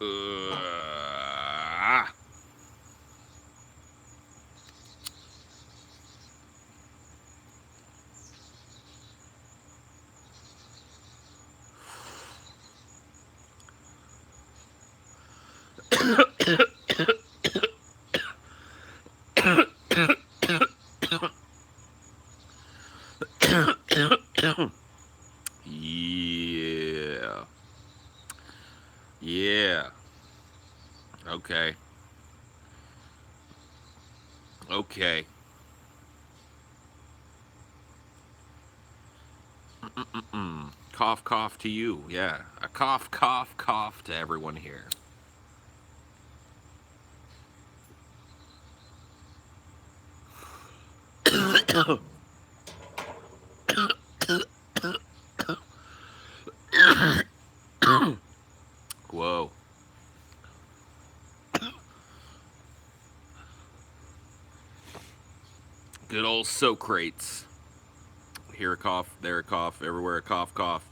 Uh, yeah. Yeah. Okay. Okay. Cough, cough to you. Yeah. A cough, cough, cough to everyone here. Whoa. Good old Socrates. Here a cough, there a cough, everywhere a cough, cough.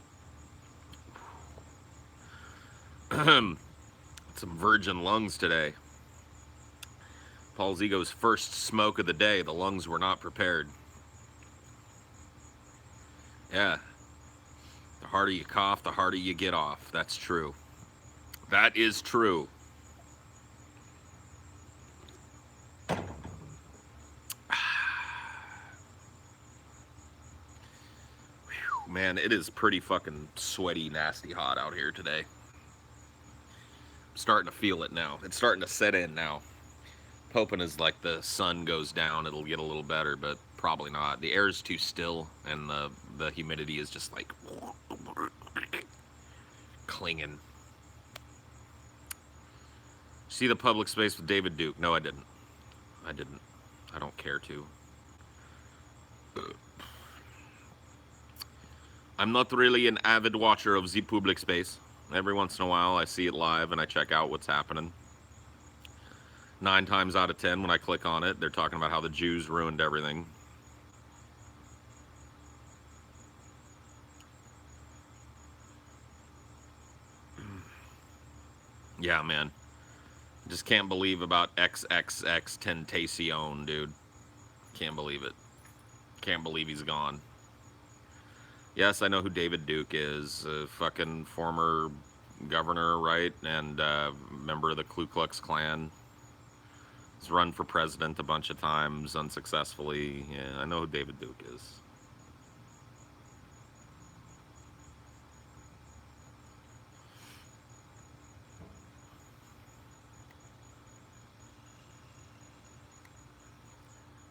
Some virgin lungs today. Paul's Ego's first smoke of the day. The lungs were not prepared. Yeah. The harder you cough, the harder you get off. That's true. That is true. Man, it is pretty fucking sweaty, nasty hot out here today. I'm starting to feel it now. It's starting to set in now. Hoping as like the sun goes down, it'll get a little better, but probably not. The air is too still, and the humidity is just like clinging. See the public space with David Duke? No, I didn't. I didn't. I don't care to. I'm not really an avid watcher of the public space. Every once in a while, I see it live and I check out what's happening. 9 times out of 10, when I click on it, they're talking about how the Jews ruined everything. Yeah, man. Just can't believe about XXX Tentacion, dude. Can't believe it. Can't believe he's gone. Yes, I know who David Duke is. A fucking former governor, right? And member of the Ku Klux Klan. He's run for president a bunch of times unsuccessfully. Yeah, I know who David Duke is.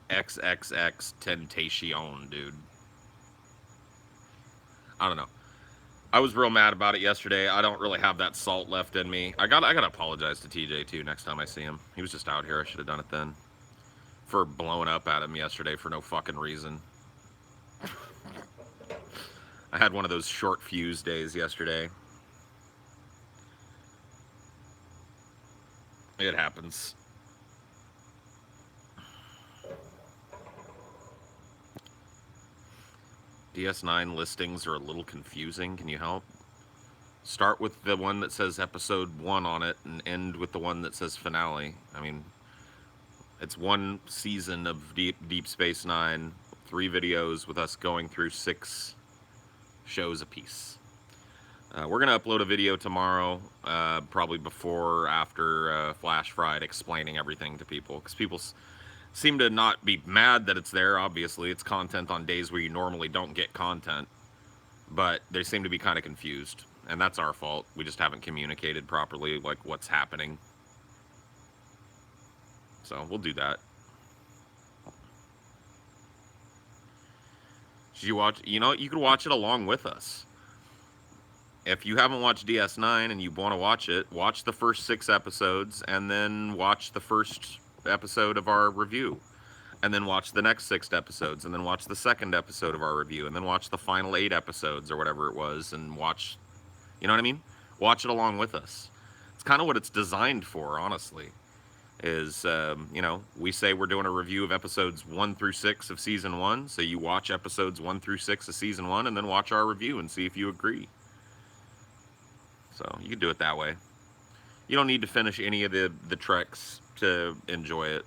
XXX Tentacion, dude. I don't know. I was real mad about it yesterday. I don't really have that salt left in me. I gotta apologize to TJ too next time I see him. He was just out here. I should have done it then. For blowing up at him yesterday for no fucking reason. I had one of those short fuse days yesterday. It happens. DS9 listings are a little confusing. Can you help? Start with the one that says episode 1 on it and end with the one that says finale. I mean, it's one season of Deep Space Nine, 3 videos with us going through 6 shows apiece. We're going to upload a video tomorrow, probably before or after Flash Friday, explaining everything to people. Because people seem to not be mad that it's there, obviously. It's content on days where you normally don't get content. But they seem to be kind of confused. And that's our fault. We just haven't communicated properly, like, what's happening. So, we'll do that. Should you watch? You know, you could watch it along with us. If you haven't watched DS9 and you want to watch it, watch the first 6 episodes and then watch the first episode of our review. And then watch the next 6 episodes and then watch the second episode of our review and then watch the final 8 episodes or whatever it was and watch, you know what I mean? Watch it along with us. It's kind of what it's designed for, honestly. Is, you know, we say we're doing a review of episodes 1 through 6 of season 1. So you watch episodes 1 through 6 of season 1 and then watch our review and see if you agree. So you can do it that way. You don't need to finish any of the treks to enjoy it.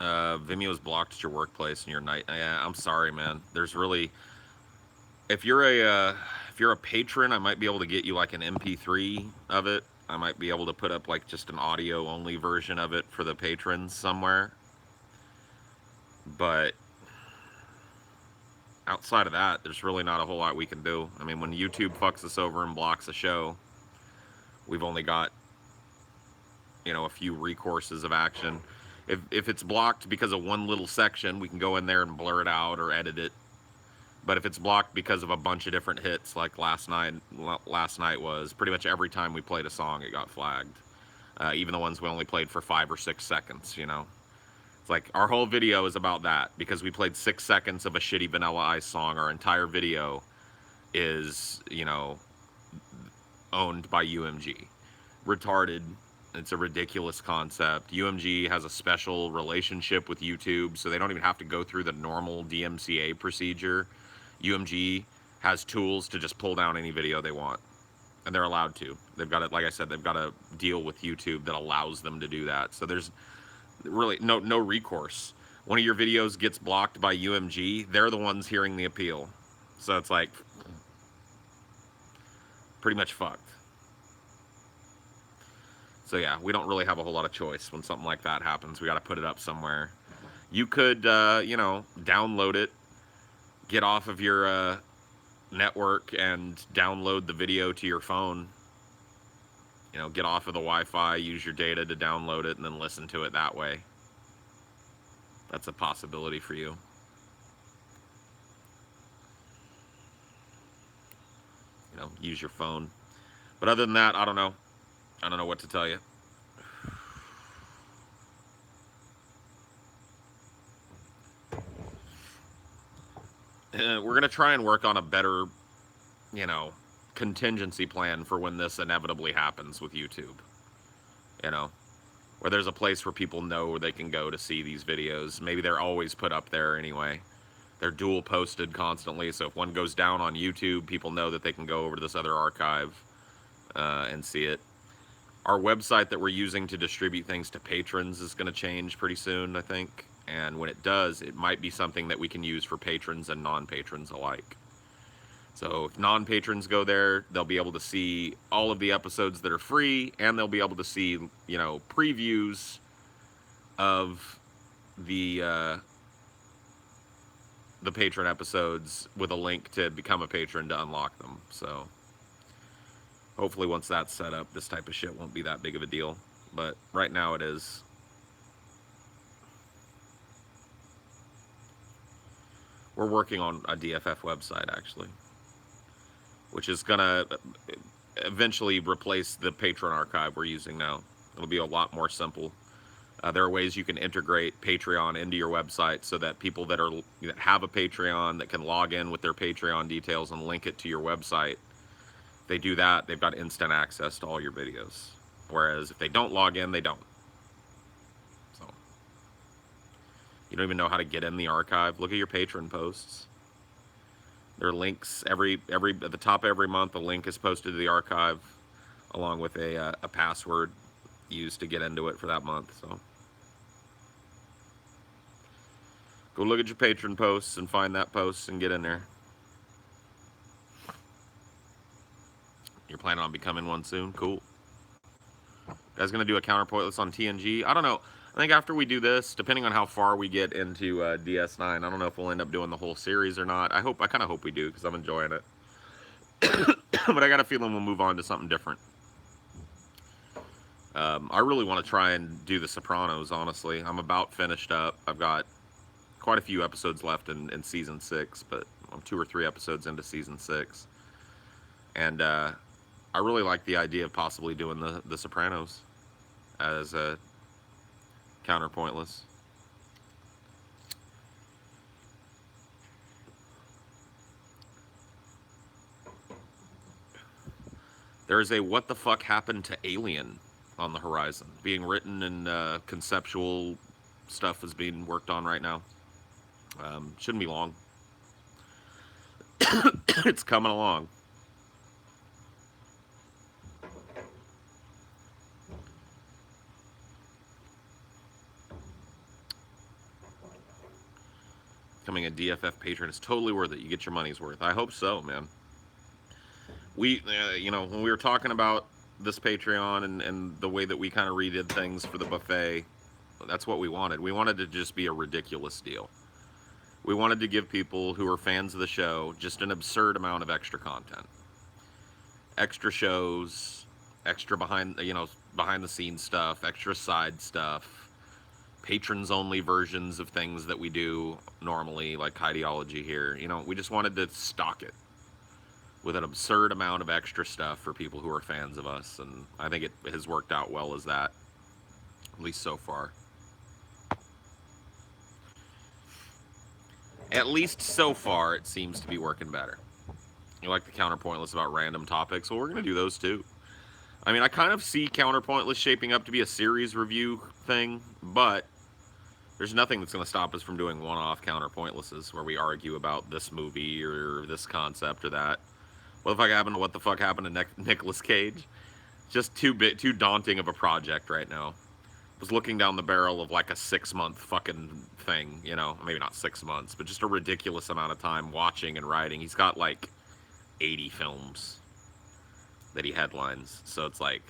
Vimeo's blocked at your workplace and your night. Yeah, I'm sorry, man. There's really, if you're a patron, I might be able to get you like an MP3 of it. I might be able to put up like just an audio only version of it for the patrons somewhere. But outside of that, there's really not a whole lot we can do. I mean, when YouTube fucks us over and blocks a show, we've only got, a few recourses of action. If it's blocked because of one little section, we can go in there and blur it out or edit it. But if it's blocked because of a bunch of different hits, like last night was pretty much every time we played a song, it got flagged. Even the ones we only played for 5 or 6 seconds, It's like our whole video is about that because we played 6 seconds of a shitty Vanilla Ice song. Our entire video is, owned by UMG. Retarded. It's a ridiculous concept. UMG has a special relationship with YouTube, so they don't even have to go through the normal DMCA procedure. UMG has tools to just pull down any video they want, and they're allowed to. They've got it, like I said, they've got a deal with YouTube that allows them to do that. So there's really no recourse. One of your videos gets blocked by UMG, they're the ones hearing the appeal. So it's like pretty much fucked. So yeah, we don't really have a whole lot of choice when something like that happens. We got to put it up somewhere. You could, download it, get off of your network and download the video to your phone. Get off of the Wi-Fi, use your data to download it, and then listen to it that way. That's a possibility for you. Use your phone. But other than that, I don't know. I don't know what to tell you. We're going to try and work on a better, contingency plan for when this inevitably happens with YouTube. Where there's a place where people know where they can go to see these videos. Maybe they're always put up there anyway. They're dual posted constantly, so if one goes down on YouTube, people know that they can go over to this other archive and see it. Our website that we're using to distribute things to patrons is going to change pretty soon, I think. And when it does, it might be something that we can use for patrons and non-patrons alike. So if non-patrons go there, they'll be able to see all of the episodes that are free, and they'll be able to see, previews of the patron episodes with a link to become a patron to unlock them. So hopefully once that's set up, this type of shit won't be that big of a deal. But right now it is. We're working on a DFF website, actually, which is going to eventually replace the Patreon archive we're using now. It'll be a lot more simple. There are ways you can integrate Patreon into your website so that people that have a Patreon that can log in with their Patreon details and link it to your website, if they do that, they've got instant access to all your videos. Whereas if they don't log in, they don't. So you don't even know how to get in the archive. Look at your patron posts. There are links at the top of every month. A link is posted to the archive, along with a password used to get into it for that month. So go look at your patron posts and find that post and get in there. You're planning on becoming one soon? Cool. You guys gonna do a counterpointless on TNG? I don't know. I think after we do this, depending on how far we get into DS9, I don't know if we'll end up doing the whole series or not. I kind of hope we do, because I'm enjoying it. But I got a feeling we'll move on to something different. I really want to try and do The Sopranos, honestly. I'm about finished up. I've got quite a few episodes left in Season 6, but I'm 2 or 3 episodes into Season 6. And I really like the idea of possibly doing the Sopranos as a counterpointless. There is a What the Fuck Happened to Alien on the horizon, being written, and conceptual stuff is being worked on right now. Shouldn't be long. It's coming along. Becoming a DFF patron is totally worth it. You get your money's worth. I hope so, man. When we were talking about this Patreon and the way that we kind of redid things for the buffet, that's what we wanted. We wanted to just be a ridiculous deal. We wanted to give people who are fans of the show just an absurd amount of extra content, extra shows, extra behind the scenes stuff, extra side stuff, patrons only versions of things that we do normally, like Highdeology here. We just wanted to stock it with an absurd amount of extra stuff for people who are fans of us, and I think it has worked out well as that, at least so far. At least so far, it seems to be working better. You like the counterpointless about random topics? Well, we're going to do those too. I mean, I kind of see counterpointless shaping up to be a series review thing, but there's nothing that's going to stop us from doing one-off counterpointlesses where we argue about this movie or this concept or that. What the fuck happened to Nicolas Cage? Just too daunting of a project right now. Was looking down the barrel of like a 6-month fucking thing, maybe not 6 months, but just a ridiculous amount of time watching and writing. He's got like 80 films that he headlines, so it's like,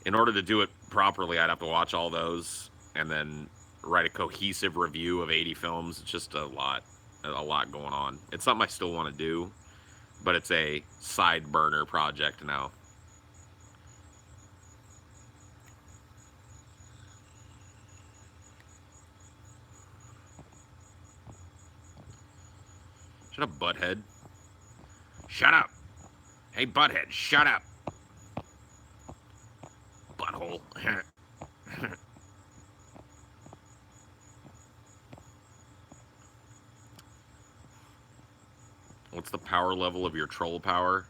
in order to do it properly, I'd have to watch all those and then write a cohesive review of 80 films. It's just a lot going on. It's something I still want to do, but it's a side burner project now. Shut up, butthead. Shut up. Hey, butthead, shut up. Butthole. What's the power level of your troll power?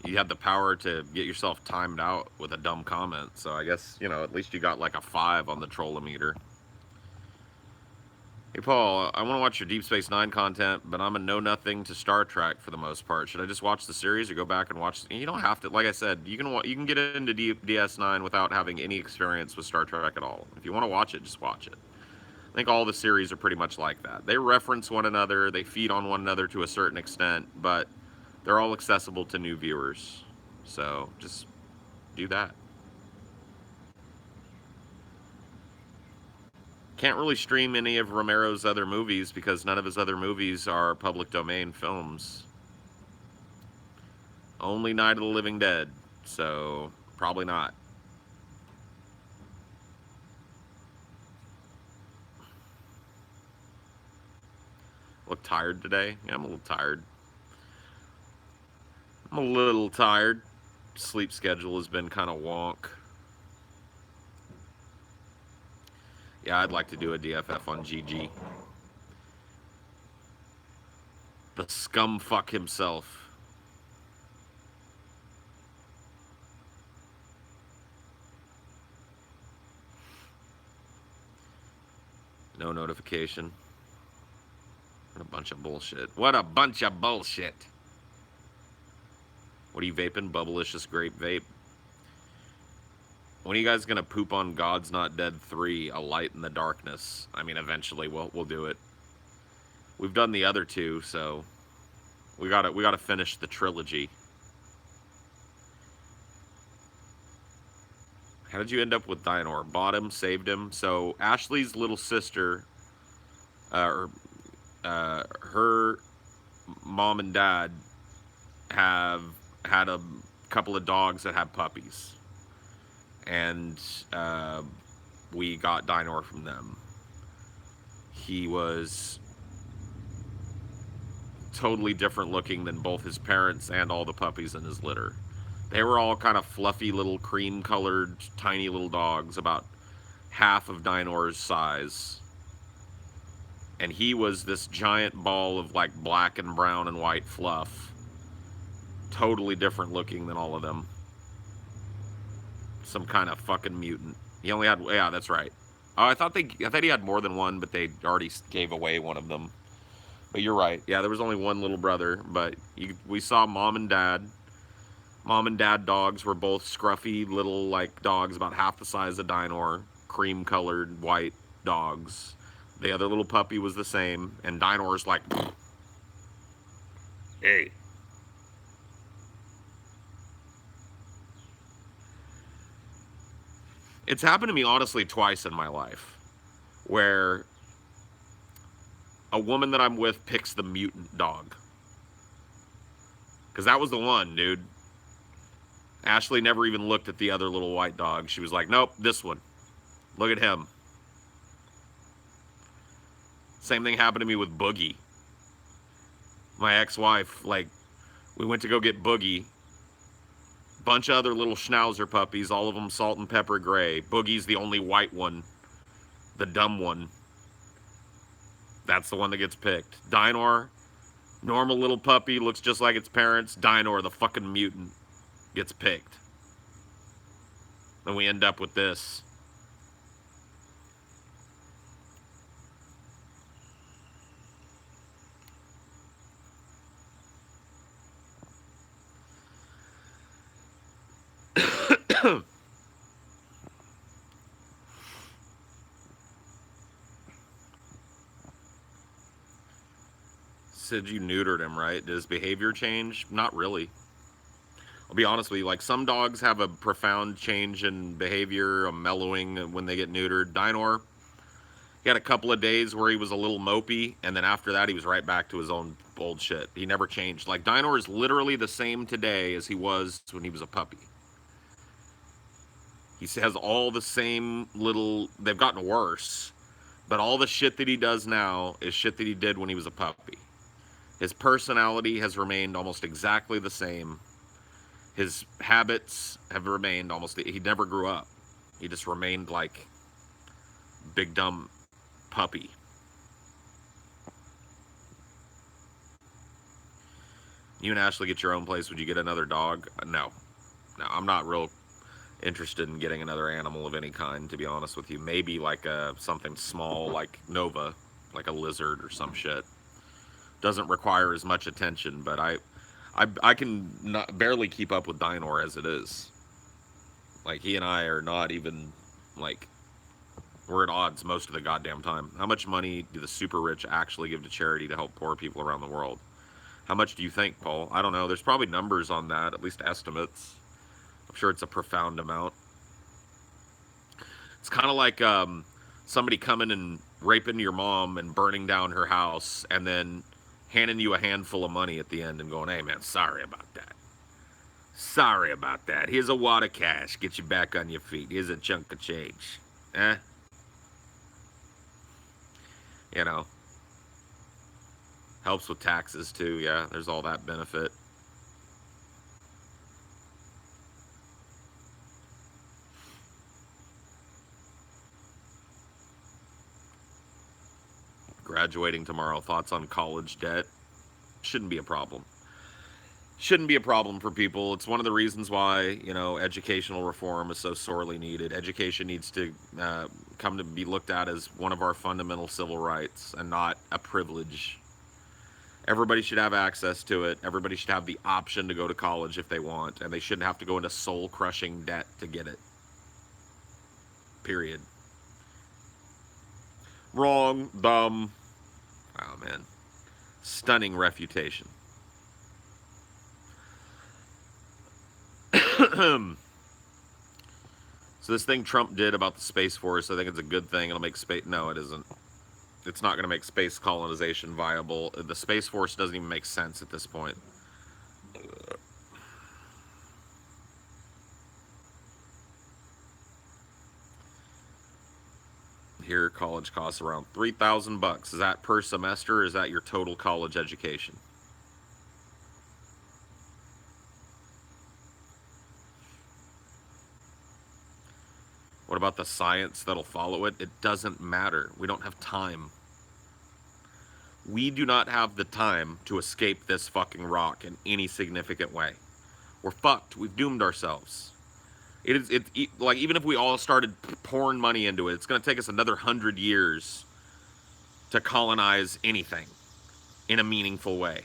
You had the power to get yourself timed out with a dumb comment, so I guess, at least you got like a 5 on the trollometer. Hey, Paul, I want to watch your Deep Space Nine content, but I'm a know-nothing to Star Trek for the most part. Should I just watch the series or go back and watch? You don't have to. Like I said, you can get into DS9 without having any experience with Star Trek at all. If you want to watch it, just watch it. I think all the series are pretty much like that. They reference one another, they feed on one another to a certain extent, but they're all accessible to new viewers. So just do that. Can't really stream any of Romero's other movies because none of his other movies are public domain films. Only Night of the Living Dead, so probably not. Look tired today? Yeah, I'm a little tired. I'm a little tired. Sleep schedule has been kind of wonk. Yeah, I'd like to do a DFF on GG. The scumfuck himself. No notification. What a bunch of bullshit. What a bunch of bullshit. What are you vaping? Bubblicious grape vape. When are you guys gonna poop on God's Not Dead 3, A Light in the Darkness? I mean, eventually we'll do it. We've done the other two, so we gotta finish the trilogy. How did you end up with Dionor? Bought him, saved him. So Ashley's little sister, her mom and dad have had a couple of dogs that have puppies, and we got Dionor from them. He was totally different looking than both his parents and all the puppies in his litter. They were all kind of fluffy little cream colored tiny little dogs, about half of Dionor's size. And he was this giant ball of like black and brown and white fluff. Totally different looking than all of them. Some kind of fucking mutant. He only had, yeah, that's right. Oh, I thought he had more than one, but they already gave away one of them. But you're right. Yeah, there was only one little brother, but we saw mom and dad. Mom and dad dogs were both scruffy little like dogs, about half the size of Dinor, cream-colored white dogs. The other little puppy was the same, and Dinor's like, hey. It's happened to me honestly twice in my life, where a woman that I'm with picks the mutant dog. Because that was the one, dude. Ashley never even looked at the other little white dog. She was like, nope, this one. Look at him. Same thing happened to me with Boogie. My ex-wife, like, we went to go get Boogie. Bunch of other little schnauzer puppies, all of them salt and pepper gray. Boogie's the only white one, the dumb one. That's the one that gets picked. Dinor, normal little puppy, looks just like its parents. Dinor, the fucking mutant, gets picked. Then we end up with this. Said you neutered him, right? Did his behavior change? Not really. I'll be honest with you, like some dogs have a profound change in behavior, a mellowing when they get neutered. Dinor, he had a couple of days where he was a little mopey, and then after that he was right back to his own old shit. He never changed. Like Dinor is literally the same today as he was when he was a puppy. He has all the same little, they've gotten worse, but all the shit that he does now is shit that he did when he was a puppy. His personality has remained almost exactly the same. His habits have remained almost, he never grew up. He just remained like big dumb puppy. You and Ashley get your own place. Would you get another dog? No. No, I'm not real interested in getting another animal of any kind, to be honest with you. Maybe like something small like Nova, like a lizard or some shit. Doesn't require as much attention, but I can not, barely keep up with Dinor as it is. Like, he and I are not even, like, we're at odds most of the goddamn time. How much money do the super rich actually give to charity to help poor people around the world? How much do you think, Paul? I don't know. There's probably numbers on that, at least estimates. I'm sure it's a profound amount. It's kind of like somebody coming and raping your mom and burning down her house and then handing you a handful of money at the end and going, hey, man, sorry about that. Sorry about that. Here's a wad of cash. Get you back on your feet. Here's a chunk of change. Eh? You know. Helps with taxes, too. Yeah, there's all that benefit. Graduating tomorrow. Thoughts on college debt? Shouldn't be a problem. Shouldn't be a problem for people. It's one of the reasons why, educational reform is so sorely needed. Education needs to come to be looked at as one of our fundamental civil rights and not a privilege. Everybody should have access to it. Everybody should have the option to go to college if they want, and they shouldn't have to go into soul-crushing debt to get it. Period. Wrong, dumb. Oh, man. Stunning refutation. So this thing Trump did about the Space Force, I think it's a good thing. It'll make space... No, it isn't. It's not going to make space colonization viable. The Space Force doesn't even make sense at this point. Here, college costs around $3,000. Is that per semester, or is that your total college education? What about the science that'll follow it? It doesn't matter. We don't have time. We do not have the time to escape this fucking rock in any significant way. We're fucked. We've doomed ourselves. Like, even if we all started pouring money into it, it's going to take us another 100 years to colonize anything. in a meaningful way.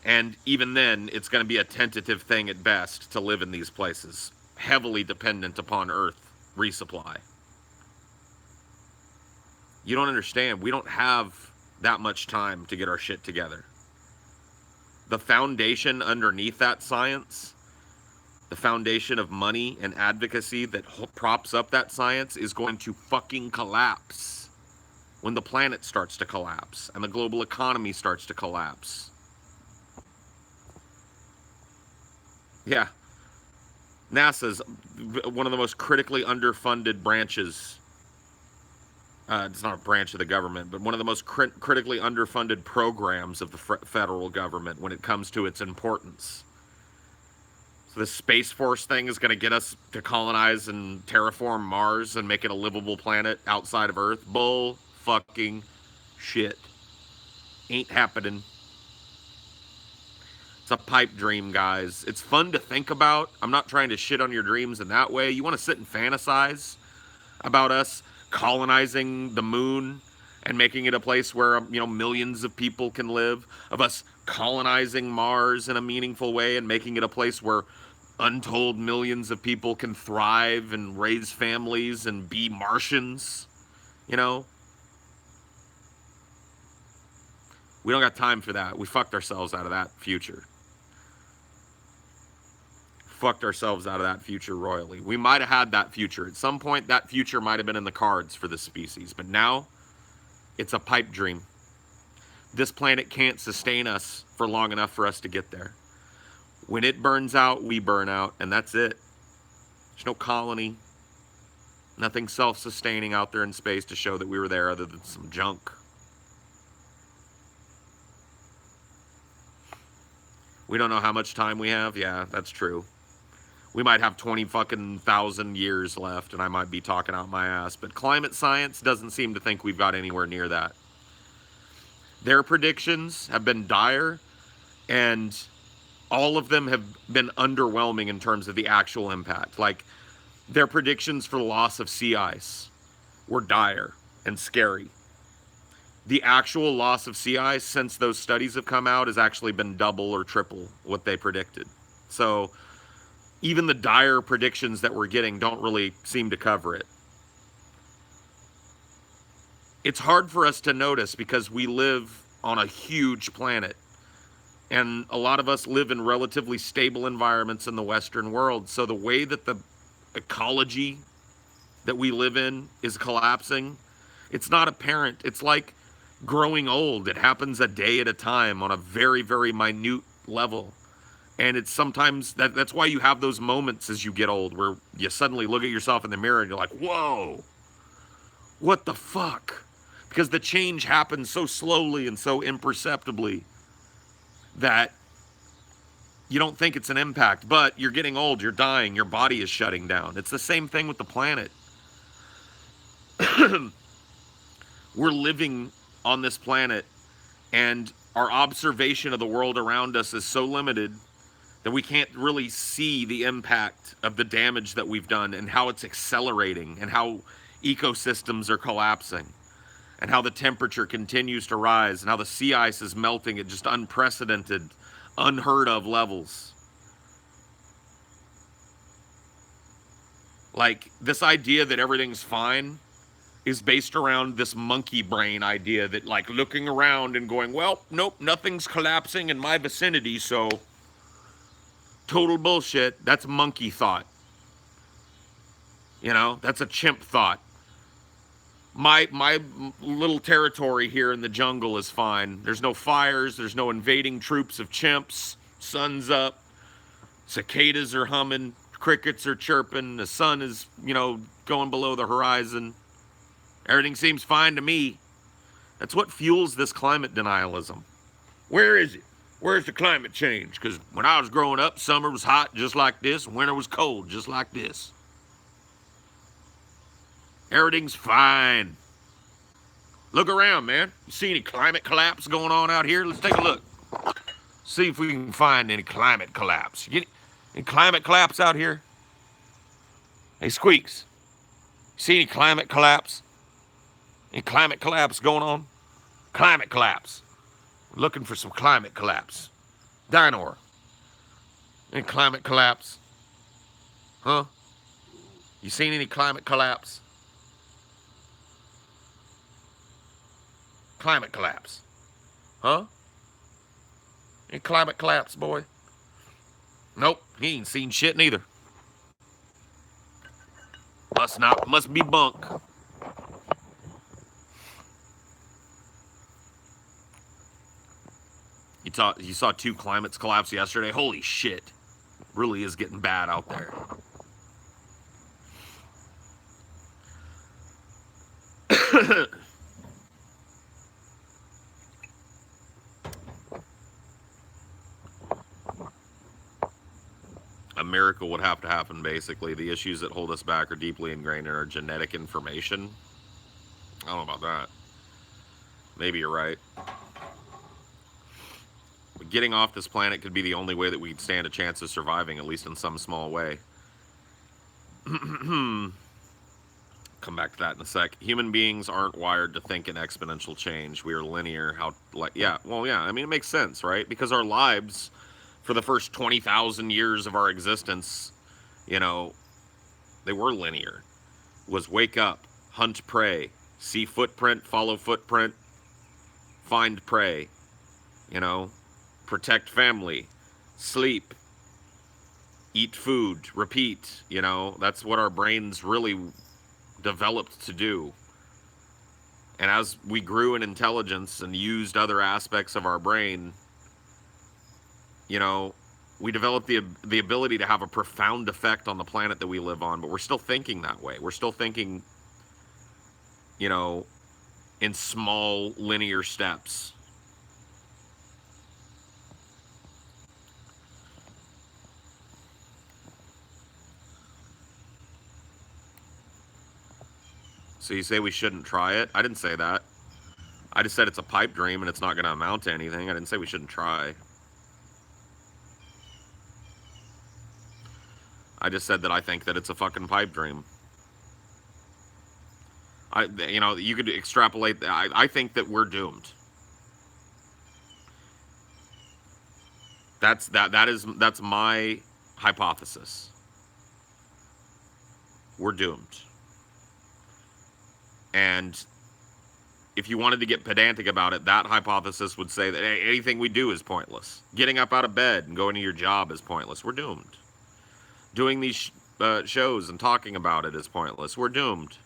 And even then, it's going to be a tentative thing at best to live in these places, heavily dependent upon Earth resupply. You don't understand. We don't have that much time to get our shit together. The foundation underneath that science, the foundation of money and advocacy that props up that science, is going to fucking collapse when the planet starts to collapse and the global economy starts to collapse. Yeah. NASA's one of the most critically underfunded branches. It's not a branch of the government, but one of the most critically underfunded programs of the federal government when it comes to its importance. So the Space Force thing is going to get us to colonize and terraform Mars and make it a livable planet outside of Earth. Bull fucking shit. Ain't happening. It's a pipe dream, guys. It's fun to think about. I'm not trying to shit on your dreams in that way. You want to sit and fantasize about us colonizing the moon and making it a place where, millions of people can live, of us colonizing Mars in a meaningful way and making it a place where untold millions of people can thrive and raise families and be Martians, We don't got time for that. We fucked ourselves out of that future. Fucked ourselves out of that future royally. We might have had that future. At some point, that future might have been in the cards for this species. But now, it's a pipe dream. This planet can't sustain us for long enough for us to get there. When it burns out, we burn out, and that's it. There's no colony. Nothing self-sustaining out there in space to show that we were there other than some junk. We don't know how much time we have. Yeah, that's true. We might have 20 fucking thousand years left, and I might be talking out my ass. But climate science doesn't seem to think we've got anywhere near that. Their predictions have been dire, and all of them have been underwhelming in terms of the actual impact. Like, their predictions for the loss of sea ice were dire and scary. The actual loss of sea ice since those studies have come out has actually been double or triple what they predicted. So even the dire predictions that we're getting don't really seem to cover it. It's hard for us to notice because we live on a huge planet. And a lot of us live in relatively stable environments in the Western world. So the way that the ecology that we live in is collapsing, it's not apparent. It's like growing old. It happens a day at a time on a very, very minute level. And it's sometimes, that's why you have those moments as you get old where you suddenly look at yourself in the mirror and you're like, whoa, what the fuck? Because the change happens so slowly and so imperceptibly that you don't think it's an impact. But you're getting old, you're dying, your body is shutting down. It's the same thing with the planet. We're living on this planet, and our observation of the world around us is so limited that we can't really see the impact of the damage that we've done and how it's accelerating and how ecosystems are collapsing and how the temperature continues to rise and how the sea ice is melting at just unprecedented, unheard of levels. Like, this idea that everything's fine is based around this monkey brain idea that, like, looking around and going, well, nope, nothing's collapsing in my vicinity, so total bullshit. That's monkey thought. That's a chimp thought. My little territory here in the jungle is fine. There's no fires. There's no invading troops of chimps. Sun's up. Cicadas are humming. Crickets are chirping. The sun is, going below the horizon. Everything seems fine to me. That's what fuels this climate denialism. Where is it? Where's the climate change? Because when I was growing up, summer was hot just like this, winter was cold just like this. Everything's fine. Look around, man. You see any climate collapse going on out here? Let's take a look. See if we can find any climate collapse. You get any climate collapse out here? Hey, Squeaks. See any climate collapse? Any climate collapse going on? Climate collapse. Looking for some climate collapse. Dinor. Any climate collapse? Huh? You seen any climate collapse? Climate collapse. Huh? Any climate collapse, boy? Nope, he ain't seen shit neither. Must be bunk. You saw two climates collapse yesterday? Holy shit. Really is getting bad out there. A miracle would have to happen, basically. The issues that hold us back are deeply ingrained in our genetic information. I don't know about that. Maybe you're right. But getting off this planet could be the only way that we'd stand a chance of surviving, at least in some small way. Come back to that in a sec. Human beings aren't wired to think in exponential change. We are linear. Yeah. I mean, it makes sense, right? Because our lives, for the first 20,000 years of our existence, you know, they were linear. Was wake up, hunt prey, see footprint, follow footprint, find prey, you know, protect family, sleep, eat food, repeat, you know, that's what our brains really developed to do. And as we grew in intelligence and used other aspects of our brain, you know, we developed the ability to have a profound effect on the planet that we live on, but we're still thinking that way. We're still thinking, you know, in small linear steps. So you say we shouldn't try it? I didn't say that. I just said it's a pipe dream and it's not going to amount to anything. I didn't say we shouldn't try. I just said that I think that it's a fucking pipe dream. You could extrapolate. I think that we're doomed. That's my hypothesis. We're doomed. And if you wanted to get pedantic about it, that hypothesis would say that anything we do is pointless. Getting up out of bed and going to your job is pointless. We're doomed. Doing these shows and talking about it is pointless. We're doomed.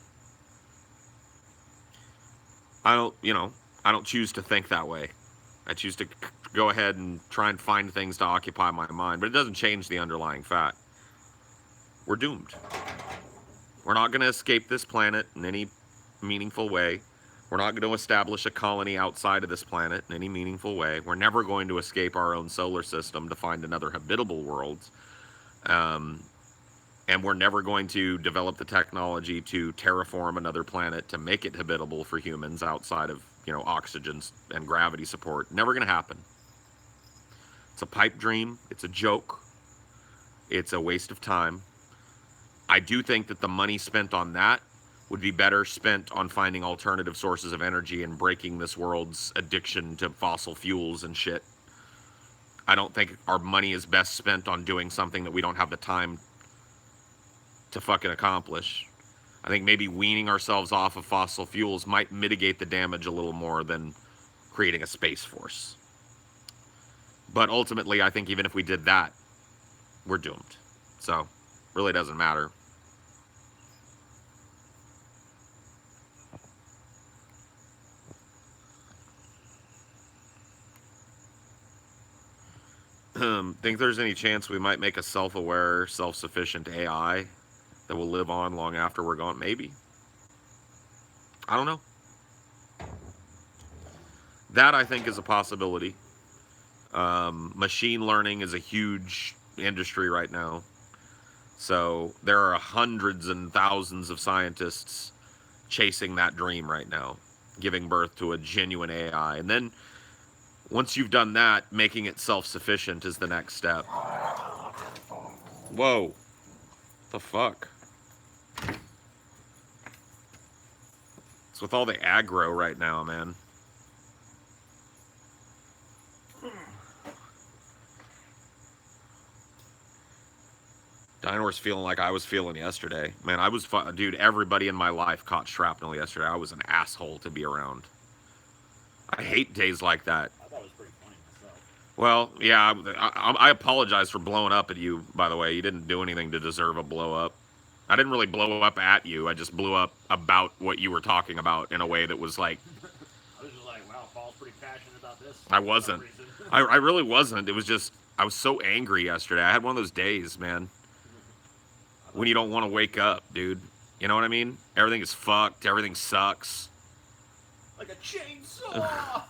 I don't choose to think that way. I choose to go ahead and try and find things to occupy my mind, but it doesn't change the underlying fact. We're doomed. We're not going to escape this planet in any meaningful way. We're not going to establish a colony outside of this planet in any meaningful way. We're never going to escape our own solar system to find another habitable world. And we're never going to develop the technology to terraform another planet to make it habitable for humans outside of, oxygen and gravity support. Never going to happen. It's a pipe dream. It's a joke. It's a waste of time. I do think that the money spent on that would be better spent on finding alternative sources of energy and breaking this world's addiction to fossil fuels and shit. I don't think our money is best spent on doing something that we don't have the time to fucking accomplish. I think maybe weaning ourselves off of fossil fuels might mitigate the damage a little more than creating a space force. But ultimately, I think even if we did that, we're doomed. So, really doesn't matter. Think there's any chance we might make a self-aware, self-sufficient AI that will live on long after we're gone? Maybe. I don't know. That, I think, is a possibility. Machine learning is a huge industry right now. So there are hundreds and thousands of scientists chasing that dream right now, giving birth to a genuine AI. And then once you've done that, making it self-sufficient is the next step. Whoa. What the fuck? It's with all the aggro right now, man. Nine Horse feeling like I was feeling yesterday. Man, I was, dude, everybody in my life caught shrapnel yesterday. I was an asshole to be around. I hate days like that. I thought it was pretty funny myself. Well, yeah, I apologize for blowing up at you, by the way. You didn't do anything to deserve a blow up. I didn't really blow up at you. I just blew up about what you were talking about in a way that was like, I was just like, wow, Paul's pretty passionate about this I for some wasn't. reason. I really wasn't. It was just, I was so angry yesterday. I had one of those days, man, when you don't want to wake up, dude. You know what I mean? Everything is fucked. Everything sucks. Like a chainsaw!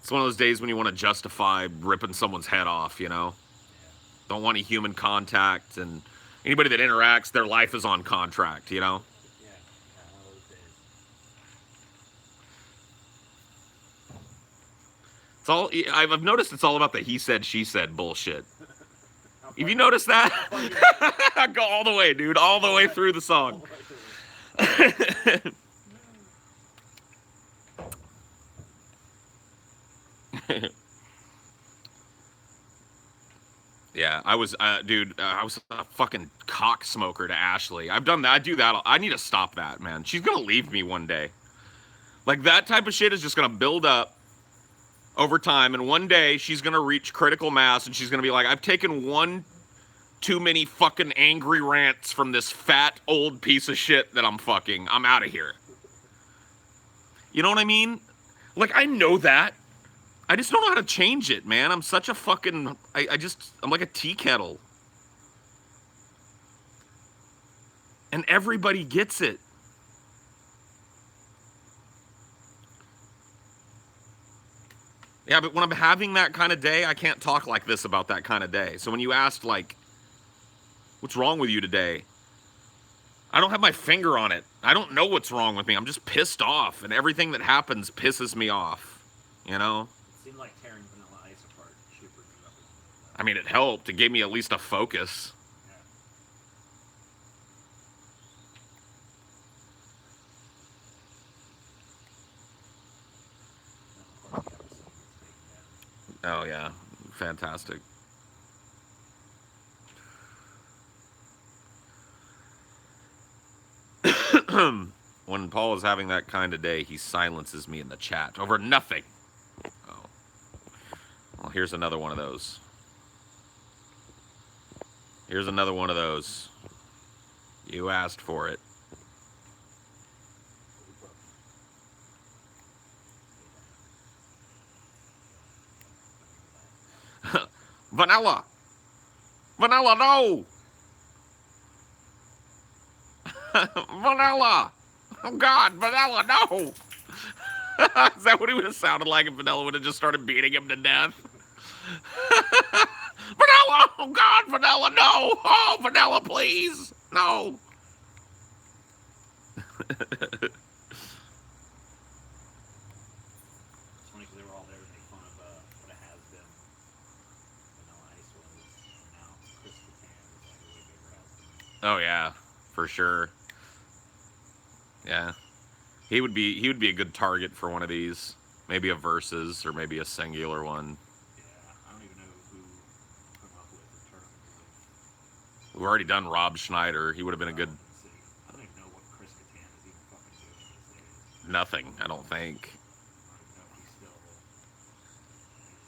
It's one of those days when you want to justify ripping someone's head off, you know? Don't want any human contact, and anybody that interacts, their life is on contract, you know? Yeah, one of those days. It's all, I've noticed it's all about the he said, she said bullshit. Have you noticed that? Go all the way, dude, all the way through the song. Yeah, I was, dude, I was a fucking cock smoker to Ashley. I've done that. I do that. I need to stop that, man. She's gonna leave me one day. Like, that type of shit is just gonna build up over time, and one day she's gonna reach critical mass, and she's gonna be like, I've taken one too many fucking angry rants from this fat old piece of shit that I'm fucking. I'm out of here. You know what I mean? Like, I know that. I just don't know how to change it, man. I'm such a fucking, I'm like a tea kettle. And everybody gets it. Yeah, but when I'm having that kind of day, I can't talk like this about that kind of day. So when you asked, like, what's wrong with you today? I don't have my finger on it. I don't know what's wrong with me. I'm just pissed off, and everything that happens pisses me off, you know? It seemed like tearing Vanilla Ice apart supered you up. I mean, it helped. It gave me at least a focus. Oh, yeah. Fantastic. When Paul is having that kind of day, he silences me in the chat over nothing. Oh. Well, here's another one of those. Here's another one of those. You asked for it. Vanilla! Vanilla, no! Vanilla! Oh God, Vanilla, no! Is that what he would have sounded like if Vanilla would have just started beating him to death? Vanilla! Oh God, Vanilla, no! Oh, Vanilla, please! No! It's funny because they were all there to make fun of what it has been. Vanilla Ice was, and now Chris Kattan is like a way bigger has been. Oh yeah, for sure. Yeah. He would be a good target for one of these. Maybe a versus or maybe a singular one. Yeah, I don't even know who come up with the term. We've already done Rob Schneider. He would have been a good I don't even know what Chris Kattan is even fucking doing these days. nothing, I don't think. I don't even know if he's still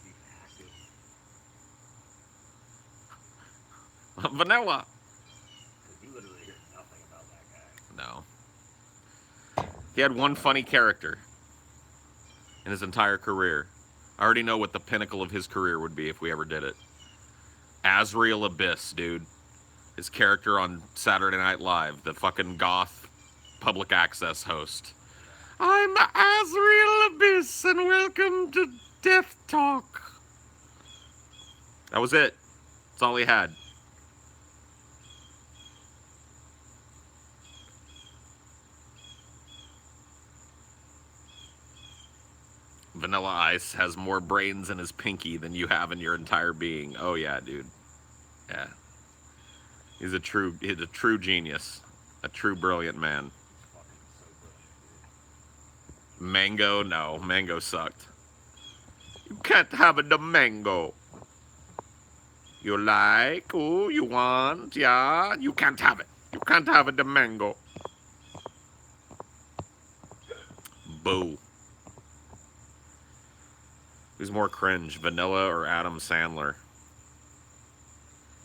even active. Vanilla. You literally hear nothing about that guy. No. He had one funny character in his entire career. I already know what the pinnacle of his career would be if we ever did it. Azrael Abyss, dude. His character on Saturday Night Live, the fucking goth public access host. I'm Azrael Abyss, and welcome to Death Talk. That was it. That's all he had. Vanilla Ice has more brains in his pinky than you have in your entire being. Oh yeah, dude. Yeah. He's a true genius. A true brilliant man. Mango, no. Mango sucked. You can't have the mango. You like? Oh, you want? Yeah? You can't have it. You can't have it, the mango. Boo. Who's more cringe, Vanilla or Adam Sandler?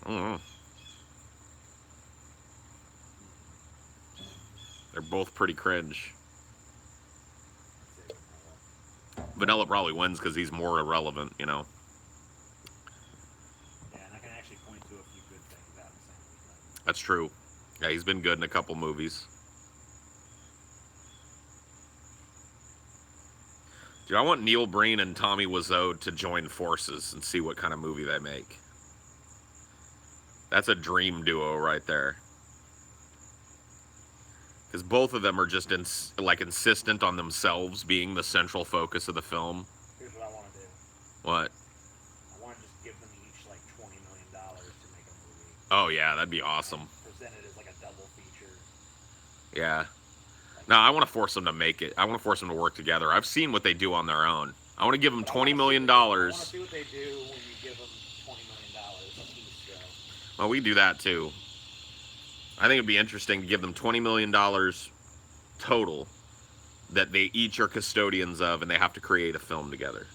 I don't know. They're both pretty cringe. I'd say vanilla. Vanilla probably wins because he's more irrelevant, you know. Yeah, and I can actually point to a few good things Adam Sandler's done. That's true. Yeah, he's been good in a couple movies. Dude, I want Neil Breen and Tommy Wiseau to join forces and see what kind of movie they make. That's a dream duo right there. Because both of them are just like insistent on themselves being the central focus of the film. Here's what I want to do. What? I want to just give them each like $20 million to make a movie. Oh yeah, that'd be awesome. Present it as like a double feature. Yeah. Like, No, I want to force them to make it. I want to force them to work together. I've seen what they do on their own. I want to give them $20 million. I want to see what they do when you give them $20 million a piece. So. Well, we do that too. I think it'd be interesting to give them $20 million total that they each are custodians of, and they have to create a film together.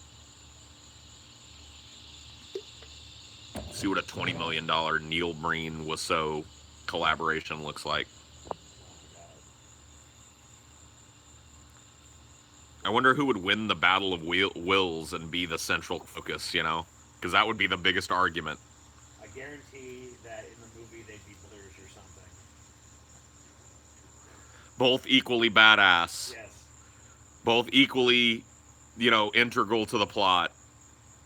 See what a $20 million Neil Breen Wiseau collaboration looks like. Oh my god. I wonder who would win the battle of wills and be the central focus, you know? Because that would be the biggest argument. I guarantee that in the movie they'd be brothers or something. Both equally badass. Yes. Both equally, you know, integral to the plot.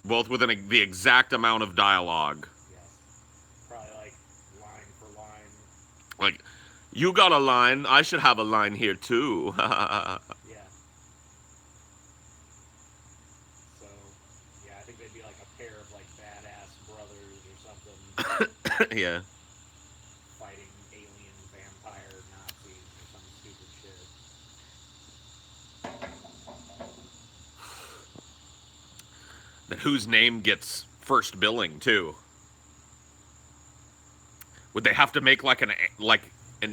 Both with the exact amount of dialogue. Yes. Probably like line for line. Like, you got a line, I should have a line here too. Yeah. So, yeah, I think they'd be like a pair of like badass brothers or something Yeah. fighting alien vampire Nazis or some stupid shit. Then whose name gets first billing too? Would they have to make like an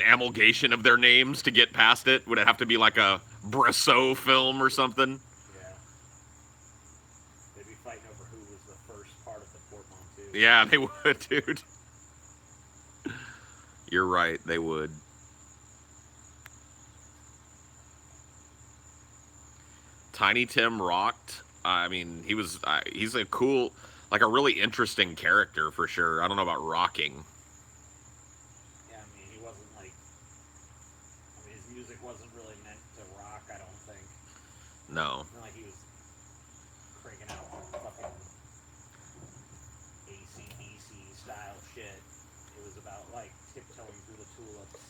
amalgamation of their names to get past it? Would it have to be like a Brissot film or something? Yeah. They'd be fighting over who was the first part of the portmanteau. Yeah, they would, dude. You're right, they would. Tiny Tim rocked. I mean, he's a cool, like a really interesting character for sure. I don't know about rocking. Yeah, I mean, he wasn't like. I mean, his music wasn't really meant to rock, I don't think. No. It's not like he was cranking out fucking AC/DC style shit. It was about like tiptoeing through the tulips.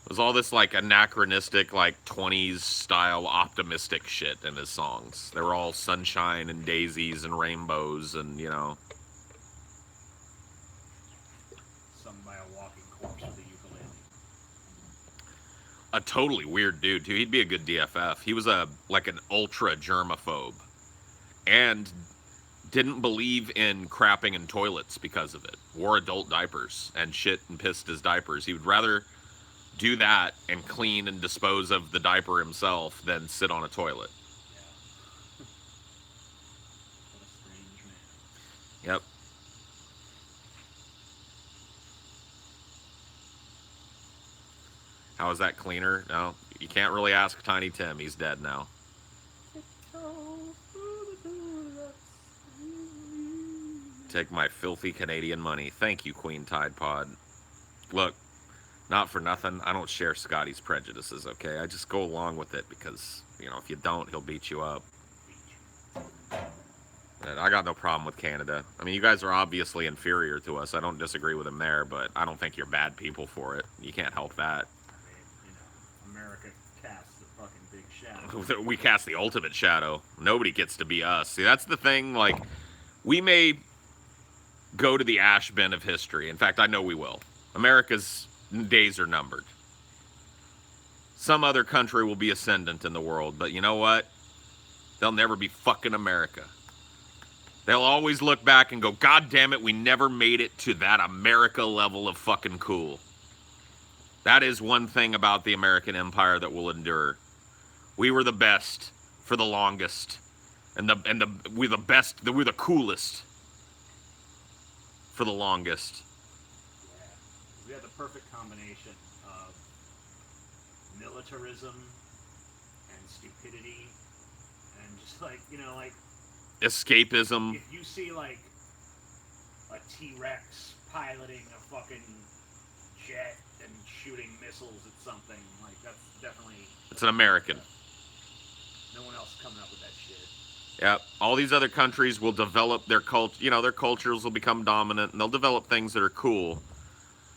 It was all this like anachronistic, like 20s style optimistic shit in his songs. They were all sunshine and daisies and rainbows and, you know. Sung by a walking corpse with a ukulele. A totally weird dude, too. He'd be a good DFF. He was like an ultra germaphobe and didn't believe in crapping in toilets because of it. Wore adult diapers and shit and pissed his diapers. He would rather do that and clean and dispose of the diaper himself than sit on a toilet. Yeah. What a strange man. Yep. How is that cleaner? No, you can't really ask Tiny Tim. He's dead now. Take my filthy Canadian money. Thank you, Queen Tide Pod. Look, not for nothing, I don't share Scotty's prejudices, okay? I just go along with it because, you know, if you don't, he'll beat you up. And I got no problem with Canada. I mean, you guys are obviously inferior to us. I don't disagree with him there, but I don't think you're bad people for it. You can't help that. I mean, you know, America casts the fucking big shadow. We cast the ultimate shadow. Nobody gets to be us. See, that's the thing. Like, we may go to the ash bin of history. In fact, I know we will. America's days are numbered. Some other country will be ascendant in the world, but you know what? They'll never be fucking America. They'll always look back and go, God damn it, we never made it to that America level of fucking cool. That is one thing about the American Empire that will endure. We were the best for the longest. And we're the best, we're the coolest for the longest. Yeah. We had the perfect combination of militarism and stupidity and just like, like Escapism. if you see like a T-Rex piloting a fucking jet and shooting missiles at something, like that's definitely It's an American. no one else coming up with that shit. Yeah, all these other countries will develop their culture. Their cultures will become dominant, and they'll develop things that are cool.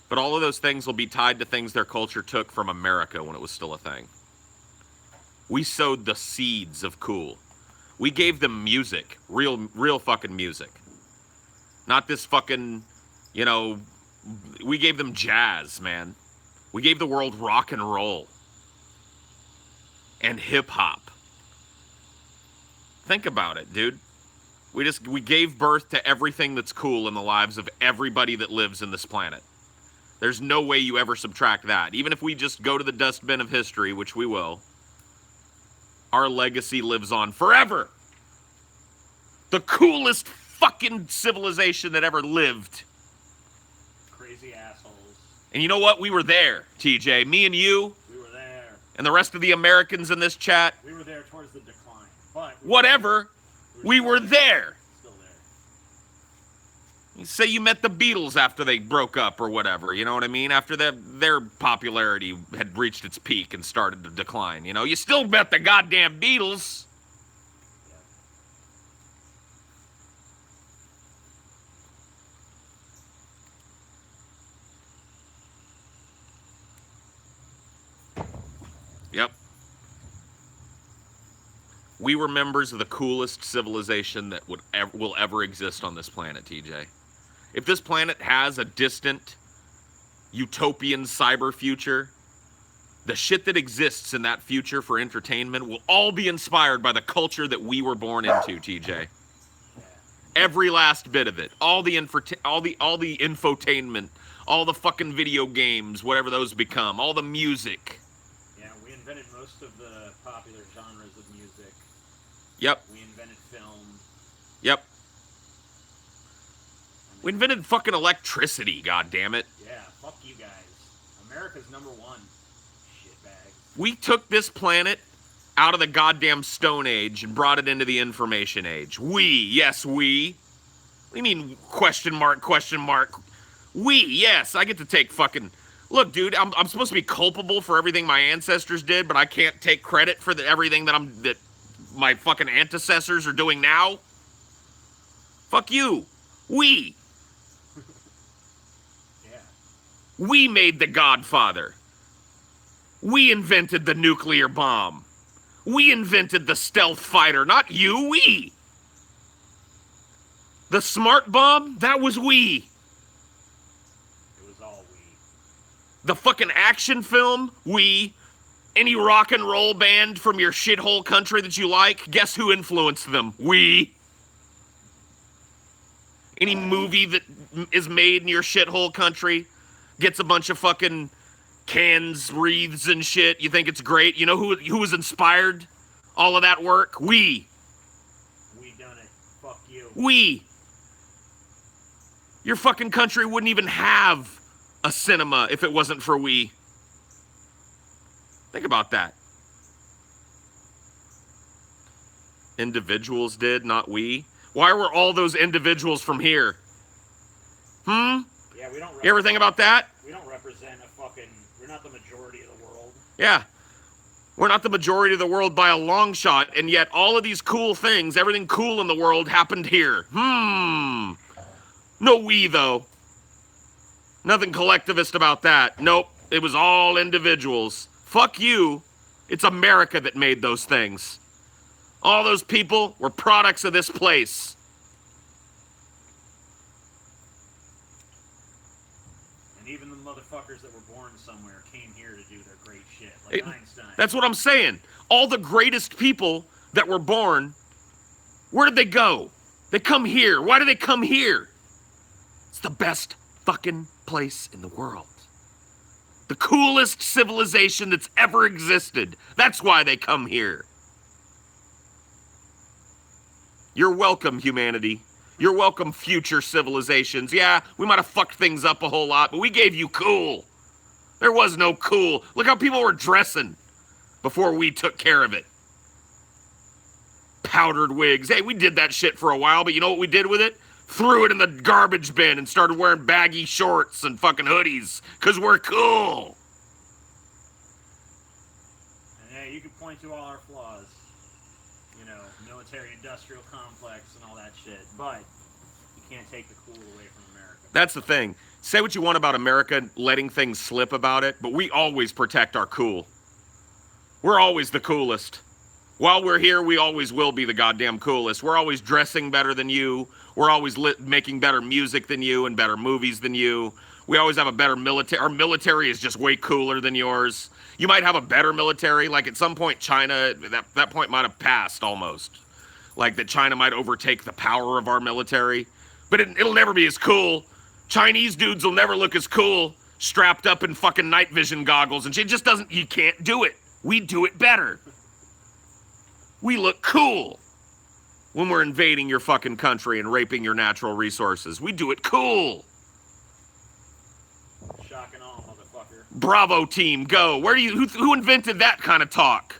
But all of those things will be tied to things their culture took from America when it was still a thing. We sowed the seeds of cool. We gave them music, real fucking music. Not this fucking, we gave them jazz, man. We gave the world rock and roll and hip hop. Think about it, dude. We gave birth to everything that's cool in the lives of everybody that lives in this planet. There's no way you ever subtract that. Even if we just go to the dustbin of history, which we will, our legacy lives on forever. The coolest fucking civilization that ever lived. Crazy assholes. And you know what? We were there, TJ. Me and you. We were there. And the rest of the Americans in this chat. We were there towards the decline. But whatever. We were there. Still there. You say you met the Beatles after they broke up or whatever, you know what I mean? After their popularity had reached its peak and started to decline, You still met the goddamn Beatles. Yep. We were members of the coolest civilization that will ever exist on this planet, TJ. If this planet has a distant, utopian cyber future, the shit that exists in that future for entertainment will all be inspired by the culture that we were born into, TJ. Every last bit of it. All the infotainment, all the fucking video games, whatever those become, all the music. Yeah, we invented most of the popular genres of music. Yep. We invented film. Yep. We invented fucking electricity, goddammit. Yeah, fuck you guys. America's number one. Shitbags. We took this planet out of the goddamn Stone Age and brought it into the information age. We, yes, we. What do you mean, question mark, question mark? We, yes, I get to take fucking... Look, dude, I'm supposed to be culpable for everything my ancestors did, but I can't take credit for everything that my fucking antecessors are doing now? Fuck you. We. Yeah. We made the Godfather. We invented the nuclear bomb. We invented the stealth fighter, not you, we. The smart bomb, that was we. It was all we. The fucking action film, we. Any rock and roll band from your shithole country that you like, guess who influenced them? We. Any movie that is made in your shithole country gets a bunch of fucking cans, wreaths, and shit. You think it's great? You know who was inspired all of that work? We. We done it. Fuck you. We. Your fucking country wouldn't even have a cinema if it wasn't for we. Think about that. Individuals did, not we. Why were all those individuals from here? Yeah, we don't. You ever think about that? We don't represent a fucking. We're not the majority of the world. Yeah. We're not the majority of the world by a long shot, and yet all of these cool things, everything cool in the world happened here. No we, though. Nothing collectivist about that. Nope. It was all individuals. Fuck you. It's America that made those things. All those people were products of this place. And even the motherfuckers that were born somewhere came here to do their great shit, like Einstein. That's what I'm saying. All the greatest people that were born, where did they go? They come here. Why do they come here? It's the best fucking place in the world. The coolest civilization that's ever existed. That's why they come here. You're welcome, humanity. You're welcome, future civilizations. Yeah, we might have fucked things up a whole lot, but we gave you cool. There was no cool. Look how people were dressing before we took care of it. Powdered wigs. Hey, we did that shit for a while, but you know what we did with it? Threw it in the garbage bin and started wearing baggy shorts and fucking hoodies, because we're cool. And yeah, you can point to all our flaws. You know, military-industrial complex and all that shit. But you can't take the cool away from America. That's the thing. Say what you want about America letting things slip about it, but we always protect our cool. We're always the coolest. While we're here, we always will be the goddamn coolest. We're always dressing better than you. We're always making better music than you and better movies than you. We always have a better military. Our military is just way cooler than yours. You might have a better military. Like at some point, China, that point might have passed almost. Like that China might overtake the power of our military. But it'll never be as cool. Chinese dudes will never look as cool strapped up in fucking night vision goggles and shit. It just doesn't, you can't do it. We do it better. We look cool when we're invading your fucking country and raping your natural resources. We do it cool. Shock and awe, motherfucker. Bravo team, go. Who invented that kind of talk?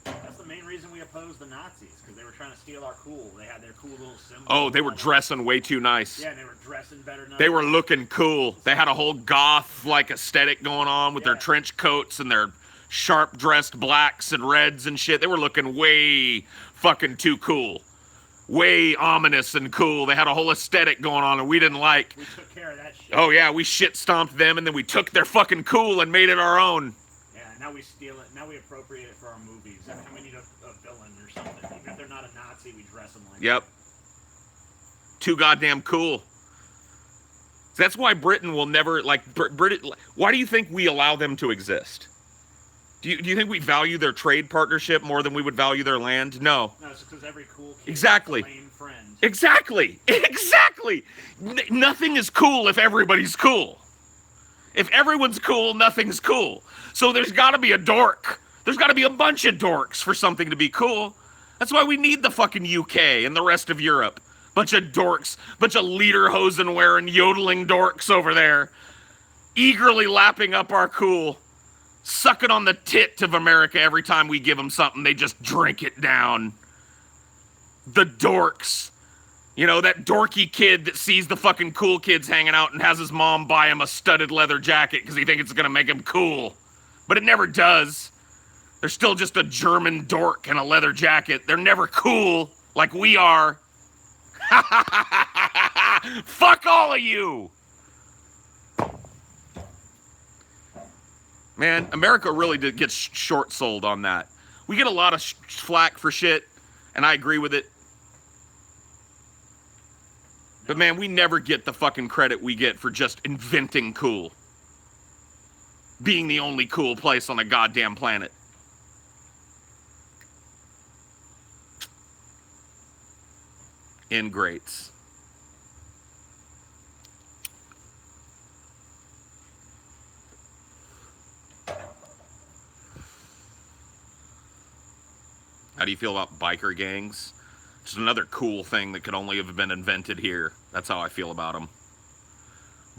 That's the main reason we opposed the Nazis, because they were trying to steal our cool. They had their cool little symbols. Oh, they were dressing way too nice. Yeah, they were dressing better than They were looking cool. They had a whole goth-like aesthetic going on with their trench coats and their sharp-dressed blacks and reds and shit. They were looking way fucking too cool. Way ominous and cool. They had a whole aesthetic going on and we didn't like. We took care of that shit. Oh yeah, we shit-stomped them and then we took their fucking cool and made it our own. Yeah, now we steal it. Now we appropriate it for our movies. Every time we need a villain or something, even if they're not a Nazi, we dress them like Yep. Too goddamn cool. That's why Britain will never, like, why do you think we allow them to exist? Do you think we value their trade partnership more than we would value their land? No. No, it's because every cool kid Exactly. has a lame friend. Exactly. Exactly. Nothing is cool if everybody's cool. If everyone's cool, nothing's cool. So there's got to be a dork. There's got to be a bunch of dorks for something to be cool. That's why we need the fucking UK and the rest of Europe. Bunch of dorks. Bunch of lederhosen wearing yodeling dorks over there. Eagerly lapping up our cool. Sucking on the tit of America every time we give them something. They just drink it down. The dorks. You know, that dorky kid that sees the fucking cool kids hanging out and has his mom buy him a studded leather jacket because he thinks it's going to make him cool. But it never does. They're still just a German dork in a leather jacket. They're never cool like we are. Fuck all of you. Man, America really gets short-sold on that. We get a lot of flack for shit, and I agree with it. But man, we never get the fucking credit we get for just inventing cool. Being the only cool place on the goddamn planet. Ingrates. How do you feel about biker gangs? Just another cool thing that could only have been invented here. That's how I feel about them.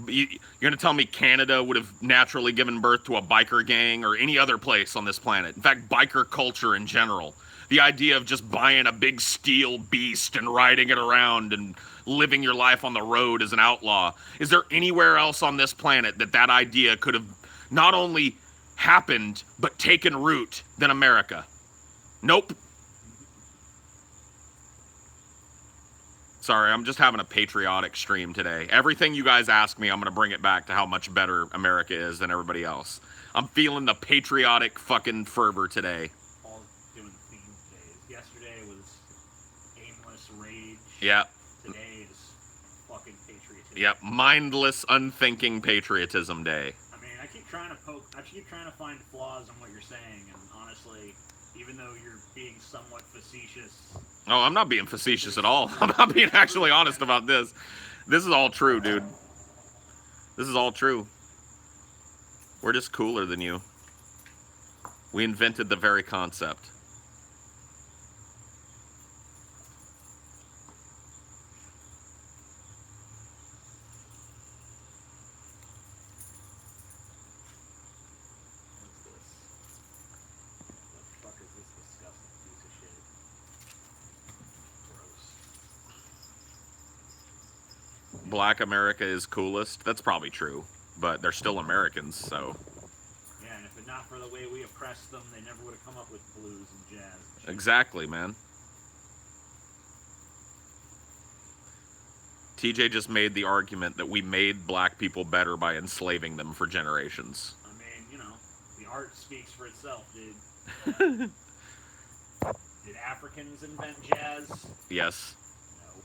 You're going to tell me Canada would have naturally given birth to a biker gang or any other place on this planet? In fact, biker culture in general. The idea of just buying a big steel beast and riding it around and living your life on the road as an outlaw. Is there anywhere else on this planet that idea could have not only happened, but taken root than America? Nope. Sorry, I'm just having a patriotic stream today. Everything you guys ask me, I'm going to bring it back to how much better America is than everybody else. I'm feeling the patriotic fucking fervor today. All doing theme days. Yesterday was aimless rage. Yep. Today is fucking patriotism. Yep, mindless, unthinking patriotism day. I mean, I keep trying to find flaws in what you're saying, and honestly, even though you're being somewhat facetious. Oh, I'm not being facetious at all. I'm not being There's actually proof, honest man. about this. This is all true, dude. This is all true. We're just cooler than you. We invented the very concept. What's this? The fuck is this disgusting piece of shit? Gross. Black America is coolest. That's probably true, but they're still Americans, so Yeah, and if it not for the way we oppressed them, they never would have come up with blues and jazz and shit. exactly, man. TJ just made the argument that we made black people better by enslaving them for generations. I mean, the art speaks for itself, dude. Did Africans invent jazz? Yes, No.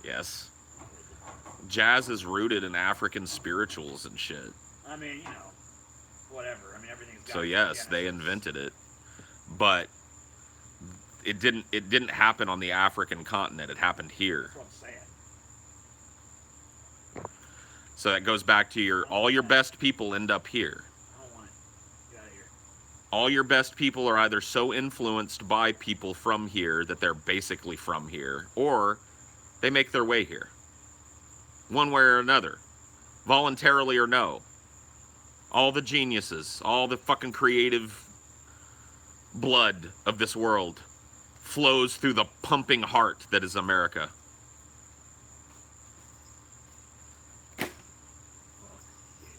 yes. Jazz is rooted in African spirituals and shit. I mean, whatever. I mean, everything's got So its yes, they genesis. invented it, but it didn't happen on the African continent. It happened here. That's what I'm saying. So that goes back to all your best people end up here. I don't want it. Get out of here. All your best people are either so influenced by people from here that they're basically from here, or they make their way here. One way or another, voluntarily or no. All the geniuses, all the fucking creative blood of this world flows through the pumping heart that is America. Fuck yeah.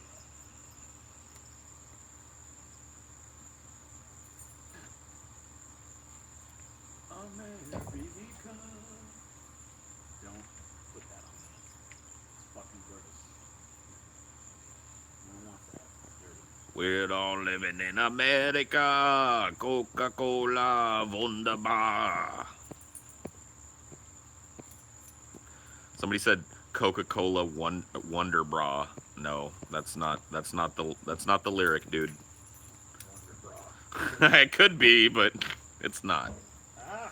America. Don't put that on me. It's fucking gross. No one wants that. It's dirty. We're all living in America. Coca-Cola, wunderbar. Somebody said Coca-Cola Wonder Bra. No, that's not the lyric, dude. Wonder bra. It could be, but it's not. Ah,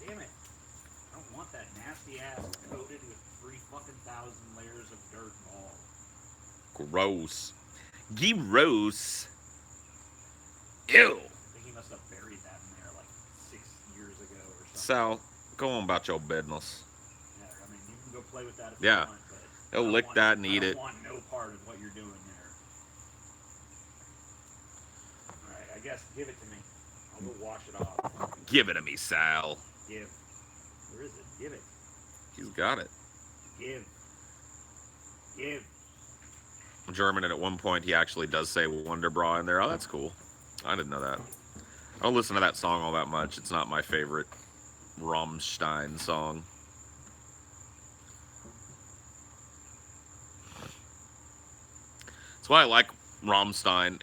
damn it. I don't want that nasty ass coated with 3 fucking thousand layers of dirt ball. Gross. Gross. Ew. I think he must have buried that in there like 6 years ago or something. Sal, go on about your business. Yeah, I mean, you can go play with that if Yeah. you want, but Go lick that and eat it. I don't want no part of what you're doing there. Alright, I guess give it to me. I'll go wash it off. Give it to me, Sal. Give. Where is it? Give it. He's got it. Give. Give. German, and at one point he actually does say Wonder Bra in there. Oh, that's cool. I didn't know that. I don't listen to that song all that much. It's not my favorite Rammstein song. That's why I like Rammstein.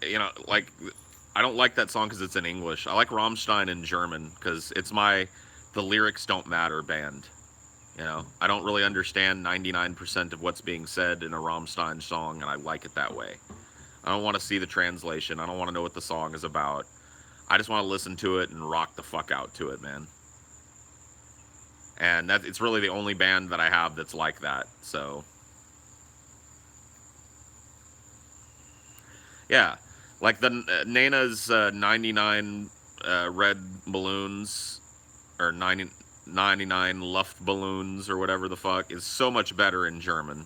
I don't like that song because it's in English. I like Rammstein in German because it's the lyrics don't matter band. I don't really understand 99% of what's being said in a Rammstein song, and I like it that way. I don't want to see the translation. I don't want to know what the song is about. I just want to listen to it and rock the fuck out to it, man. And it's really the only band that I have that's like that. So, yeah, like the Nana's 99 red balloons or 99 Luftballons or whatever the fuck is so much better in German.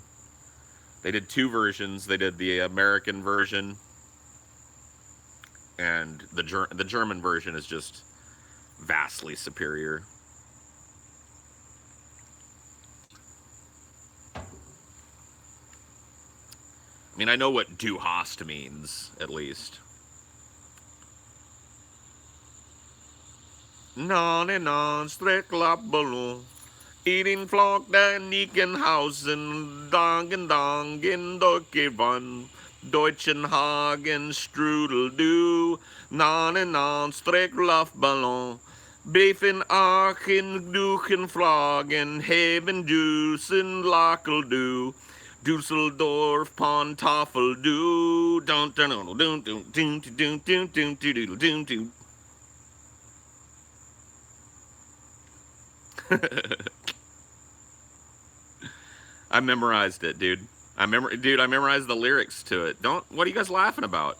They did 2 versions. They did the American version, and the German version is just vastly superior. I mean, I know what Du hast means, at least. 99 Strecklappballon. Eating Flock der Nickenhausen, Dangen, Dockewan, Deutschenhagen, Strudel, Du, 99 Strecklaffballon. Befen Aachen, Duchen, Fragen, Heben, Dusen, Lakel, Du. Dusseldorf, Pontafel, Du, don't, I memorized it, dude. I memorized the lyrics to it. Don't. What are you guys laughing about?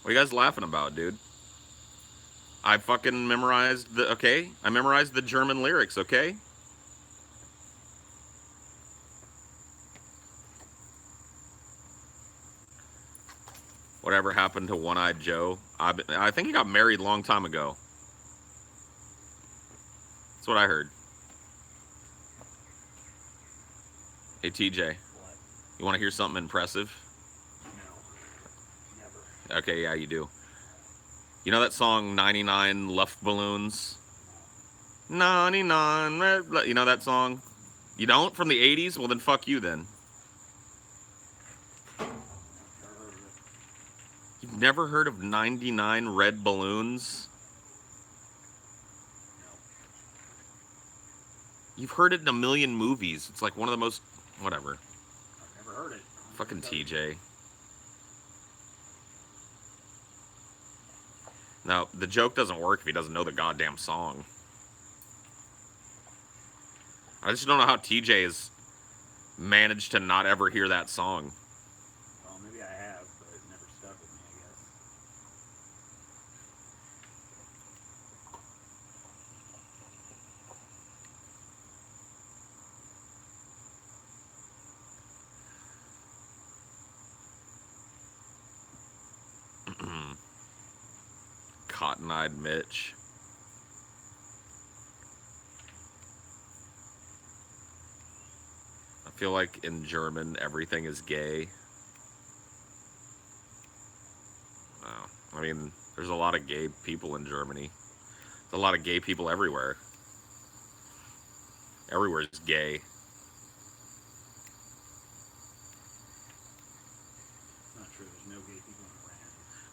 What are you guys laughing about, dude? I fucking memorized the. Okay, I memorized the German lyrics. Okay. Whatever happened to One-Eyed Joe? I think he got married a long time ago. That's what I heard. Hey TJ, What? you want to hear something impressive? No. Never. Okay, yeah, you do. You know that song 99 Luftballons? No. 99, you know that song? You don't? From the 80s? Well, then fuck you then. Never heard of it. You've never heard of 99 Red Balloons? No. You've heard it in a million movies. It's like one of the most. Whatever. I've never heard it. I don't know Fucking what to tell you. TJ. Now, the joke doesn't work if he doesn't know the goddamn song. I just don't know how TJ has managed to not ever hear that song. Well, maybe I have, but it never stuck with me, I guess. Cotton Eyed Mitch. I feel like in German everything is gay. Wow. I mean, there's a lot of gay people in Germany. There's a lot of gay people everywhere. Everywhere's gay. It's not true. There's no gay people in Iran.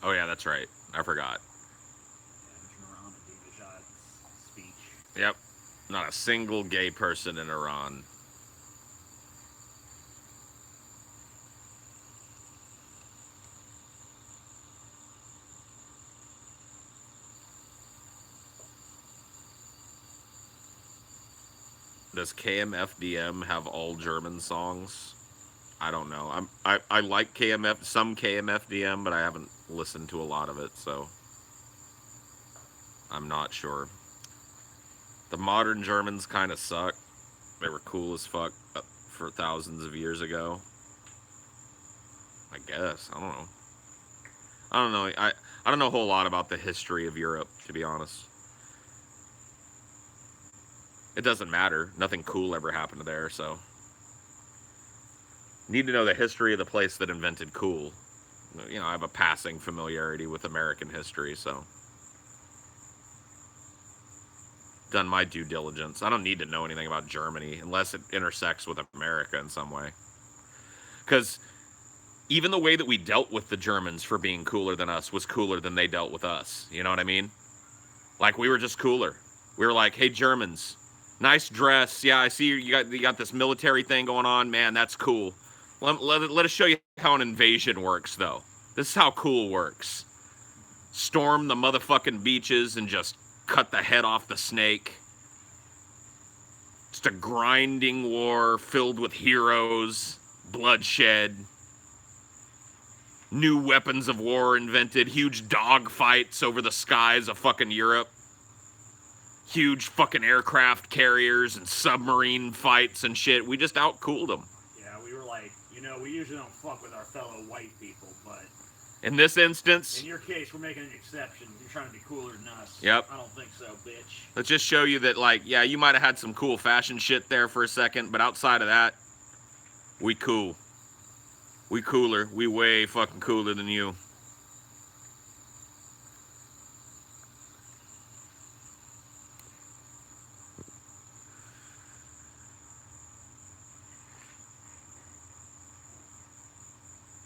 Oh yeah, that's right. I forgot. Yeah, there's Moran Ahmadinejad's speech. Yep. Not a single gay person in Iran. Does KMFDM have all German songs? I don't know. I like some KMFDM, but I haven't listened to a lot of it, so I'm not sure. The modern Germans kind of suck. They were cool as fuck for thousands of years ago. I guess. I don't know. I don't know. I don't know a whole lot about the history of Europe, to be honest. It doesn't matter. Nothing cool ever happened there, so need to know the history of the place that invented cool. You know, I have a passing familiarity with American history, so done my due diligence. I don't need to know anything about Germany unless it intersects with America in some way. Because even the way that we dealt with the Germans for being cooler than us was cooler than they dealt with us. You know what I mean? Like we were just cooler. We were like, "Hey Germans, nice dress. Yeah, I see you got this military thing going on. Man, that's cool. Let us show you how an invasion works, though. This is how cool works. Storm the motherfucking beaches and just cut the head off the snake. Just a grinding war filled with heroes, bloodshed, new weapons of war invented, huge dog fights over the skies of fucking Europe, huge fucking aircraft carriers and submarine fights and shit. We just outcooled them. Yeah, we were like, we usually don't fuck with our fellow white people, but In this instance, in your case, we're making an exception. You're trying to be cooler than us. Yep. I don't think so, bitch. let's just show you that, like, yeah, you might have had some cool fashion shit there for a second, but outside of that, we cool. We cooler. We way fucking cooler than you.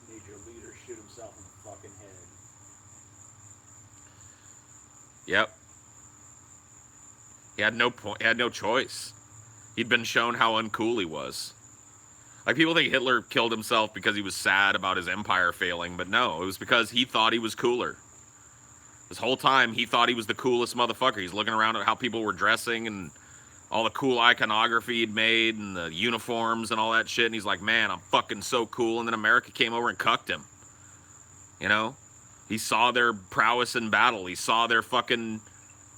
Made your leader shoot himself in the fucking head. Yep. He had no point. He had no choice. He'd been shown how uncool he was. Like, people think Hitler killed himself because he was sad about his empire failing, but no, it was because he thought he was cooler. This whole time, he thought he was the coolest motherfucker. He's looking around at how people were dressing and all the cool iconography he'd made and the uniforms and all that shit. And he's like, man, I'm fucking so cool. And then America came over and cucked him. You know? He saw their prowess in battle. He saw their POWs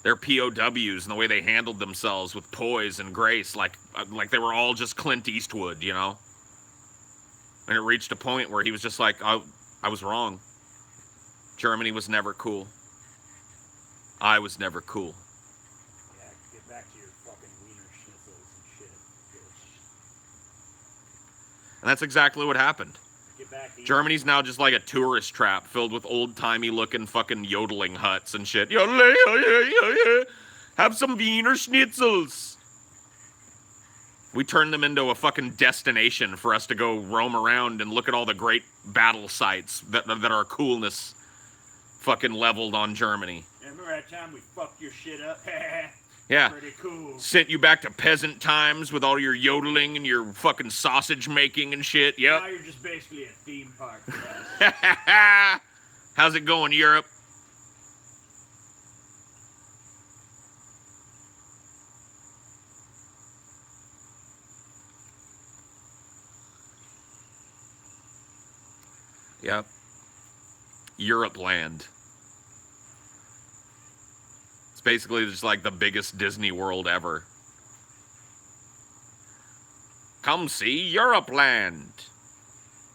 and the way they handled themselves with poise and grace, like they were all just Clint Eastwood, you know? And it reached a point where he was just like, I was wrong. Germany was never cool. I was never cool. Yeah, get back to your fucking wiener schnitzels and shit, bitch. And that's exactly what happened. Get back to Germany's now just like a tourist trap filled with old-timey looking fucking yodeling huts and shit. Have some Wiener Schnitzels. We turned them into a fucking destination for us to go roam around and look at all the great battle sites that are coolness fucking leveled on Germany. Yeah, remember that time we fucked your shit up? Yeah. Pretty cool. Sent you back to peasant times with all your yodeling and your fucking sausage making and shit. Yep. Now you're just basically a theme park for us. How's it going, Europe? Yep. Europe land. It's basically just like the biggest Disney World ever. Come see Europe land.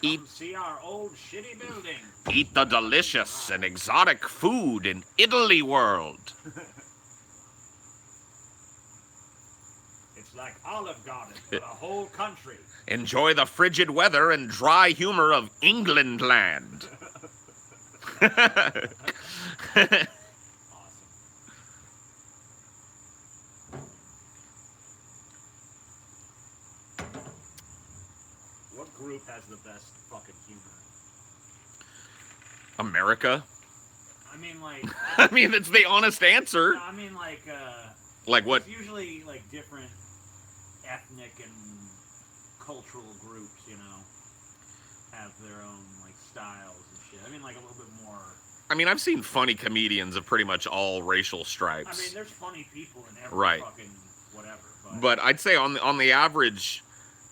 Come see our old shitty building. Eat the delicious and exotic food in Italy world. It's like Olive Garden for the whole country. Enjoy the frigid weather and dry humor of England land. Awesome. What group has the best fucking humor? America? I mean, like... I mean, it's the honest answer. No, I mean, Like what? It's usually, like, different ethnic and cultural groups, you know, have their own, like, styles and shit. I mean, like, a little bit more... I mean, I've seen funny comedians of pretty much all racial stripes. I mean, there's funny people in every Right. fucking whatever, but I'd say on the average,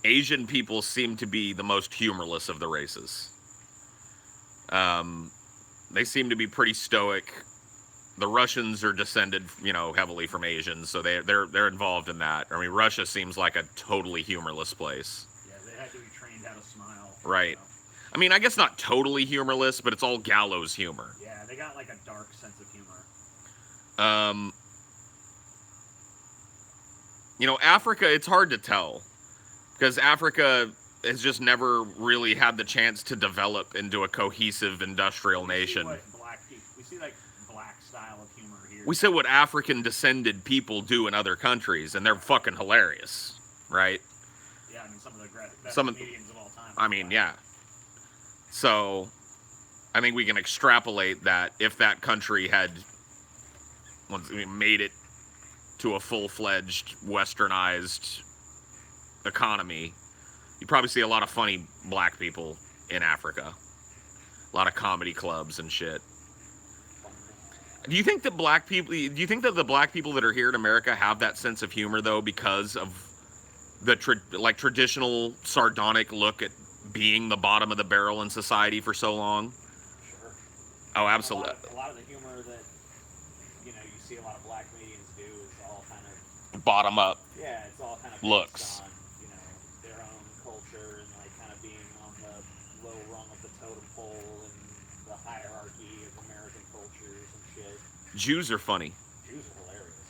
Asian people seem to be the most humorless of the races. They seem to be pretty stoic. The Russians are descended, you know, heavily from Asians, so they're involved in that. I mean, Russia seems like a totally humorless place. Yeah, they had to be trained how to smile. Right. You know? I mean, I guess not totally humorless, but it's all gallows humor. Yeah, they got like a dark sense of humor. You know, Africa, it's hard to tell because Africa has just never really had the chance to develop into a cohesive industrial nation. We see like black style of humor here. We see what African descended people do in other countries, and they're fucking hilarious, right? Yeah, I mean, some of the best comedians of all time. I mean, yeah. So, I think we can extrapolate that if that country had made it to a full-fledged, westernized economy, you probably see a lot of funny black people in Africa. A lot of comedy clubs and shit. Do you think that the black people that are here in America have that sense of humor though because of the traditional sardonic look at being the bottom of the barrel in society for so long? Sure. Oh, absolutely. A lot of the humor that you see a lot of black comedians do is all kind of bottom up. Yeah, it's all kind of looks on their own culture and like kind of being on the low rung of the totem pole and the hierarchy of American cultures and shit. Jews are funny. Jews are hilarious.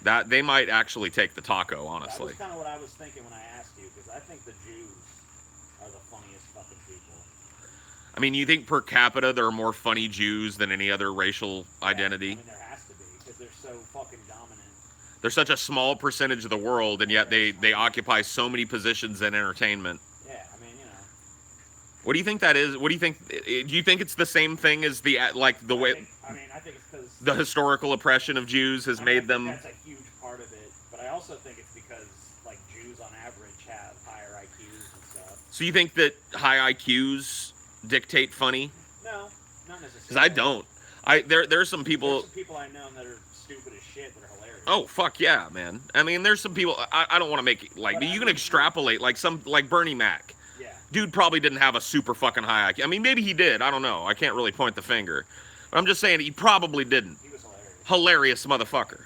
That they might actually take the taco, honestly. That was kind of what I was thinking when I asked you, because I think the Jews are the funniest fucking people. I mean, you think per capita there are more funny Jews than any other racial identity? I mean, there has to be, because they're so fucking dominant. They're such a small percentage of the world, and yet they occupy so many positions in entertainment. Yeah, I mean, What do you think that is? What do you think? Do you think it's the same thing as the way? I think it's because the historical oppression of Jews has made them. That's a huge part of it, but I also think it's because like Jews on average average have higher IQs and stuff. So you think that high IQs dictate funny? No, not Because I necessarily. don't. There's some There's people. some people I know that are stupid as shit that are hilarious. Oh fuck yeah, man. I mean, there's some people. I don't want to make it like But I you can mean, extrapolate like some like Bernie Mac. yeah, Dude probably didn't have a super fucking high IQ. I mean, maybe he did. I don't know. I can't really point the finger. But I'm just saying he probably didn't. he was hilarious. Hilarious motherfucker.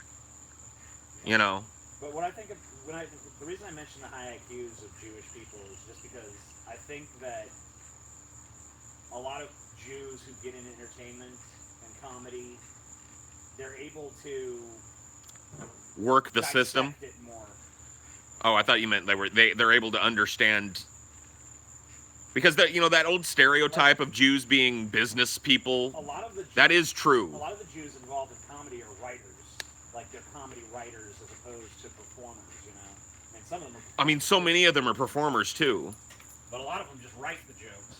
Yeah. You know. But what I think of the reason I mention the high IQs of Jewish people is just because I think that a lot of Jews who get into entertainment and comedy, they're able to Work the dissect system. it more. Oh, I thought you meant they're able to understand because that old stereotype of Jews being business people, A lot of the that is a true. lot of the Jews involved in comedy are writers, like they're comedy writers as opposed to performers. You know, and some of them are I mean, so performers, many of them are performers too. but a lot of them just write the jokes.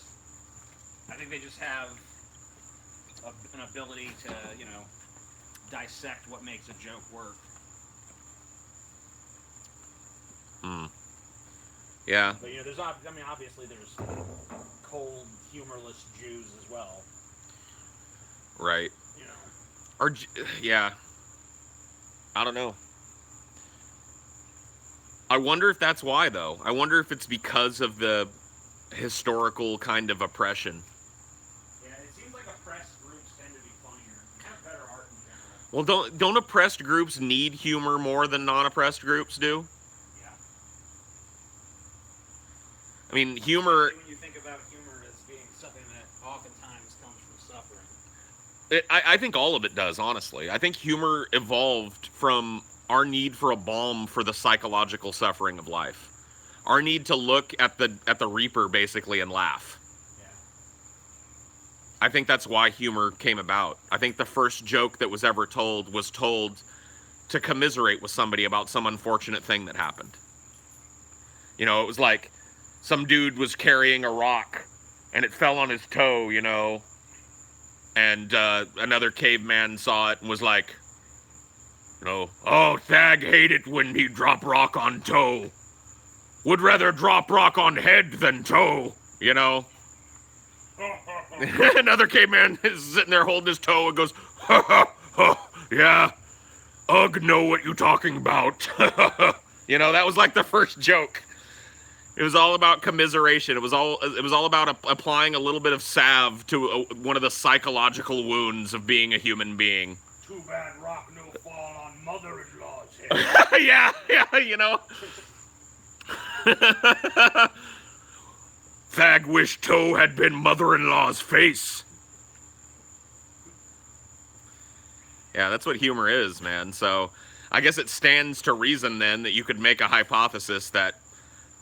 I think they just have an ability to, dissect what makes a joke work. Hmm. Yeah. But obviously there's cold, humorless Jews as well. Right. You know, Or yeah. I don't know. I wonder if that's why though. I wonder if it's because of the historical kind of oppression. yeah, it seems like oppressed groups tend to be funnier, have better art in general. Well, don't oppressed groups need humor more than non-oppressed groups do? Yeah, I mean, humor. especially when you think about humor as being something that oftentimes comes from suffering. I think all of it does, honestly. I think humor evolved from our need for a balm for the psychological suffering of life. Our need to look at the reaper basically and laugh. Yeah, I think that's why humor came about. I think the first joke that was ever told was told to commiserate with somebody about some unfortunate thing that happened. It was like some dude was carrying a rock and it fell on his toe, and another caveman saw it and was like, oh, Thag hate it when he drop rock on toe. Would rather drop rock on head than toe, Another caveman is sitting there holding his toe and goes, ha ha ha, yeah, ugh, know what you talking about. That was like the first joke. It was all about commiseration. It was all about applying a little bit of salve to one of the psychological wounds of being a human being. too bad rock no fall on mother-in-law's head. Yeah, Fag wish toe had been mother-in-law's face. Yeah, that's what humor is, man. So I guess it stands to reason then that you could make a hypothesis that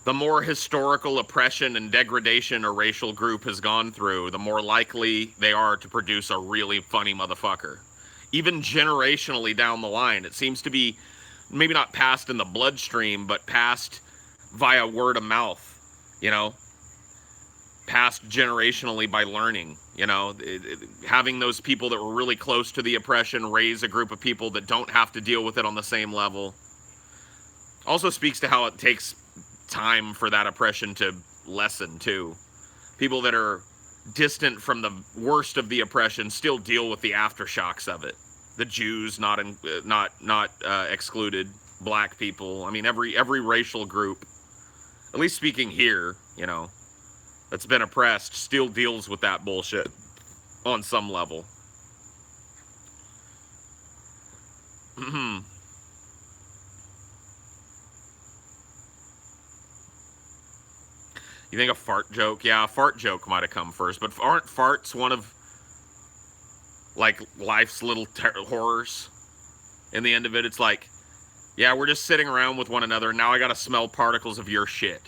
the more historical oppression and degradation a racial group has gone through, the more likely they are to produce a really funny motherfucker. Even generationally down the line, it seems to be maybe not passed in the bloodstream, but passed via word of mouth, passed generationally by learning, having those people that were really close to the oppression raise a group of people that don't have to deal with it on the same level. Also speaks to how it takes time for that oppression to lessen too. People that are distant from the worst of the oppression still deal with the aftershocks of it. The Jews not excluded, black people. I mean, every racial group, at least speaking here, that's been oppressed still deals with that bullshit on some level. You think a fart joke? Yeah, a fart joke might have come first, but aren't farts one of like life's little horrors? In the end of it, it's like, yeah, we're just sitting around with one another, and now I gotta smell particles of your shit.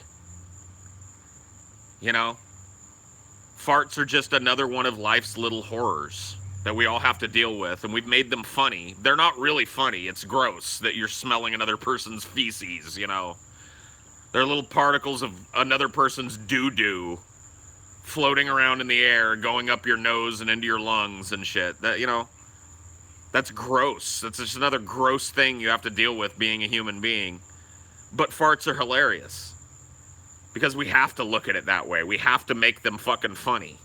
Farts are just another one of life's little horrors that we all have to deal with, and we've made them funny. They're not really funny. It's gross that you're smelling another person's feces, They're little particles of another person's doo-doo floating around in the air, going up your nose and into your lungs and shit. That's gross. That's just another gross thing you have to deal with being a human being. but farts are hilarious. Because we have to look at it that way. We have to make them fucking funny.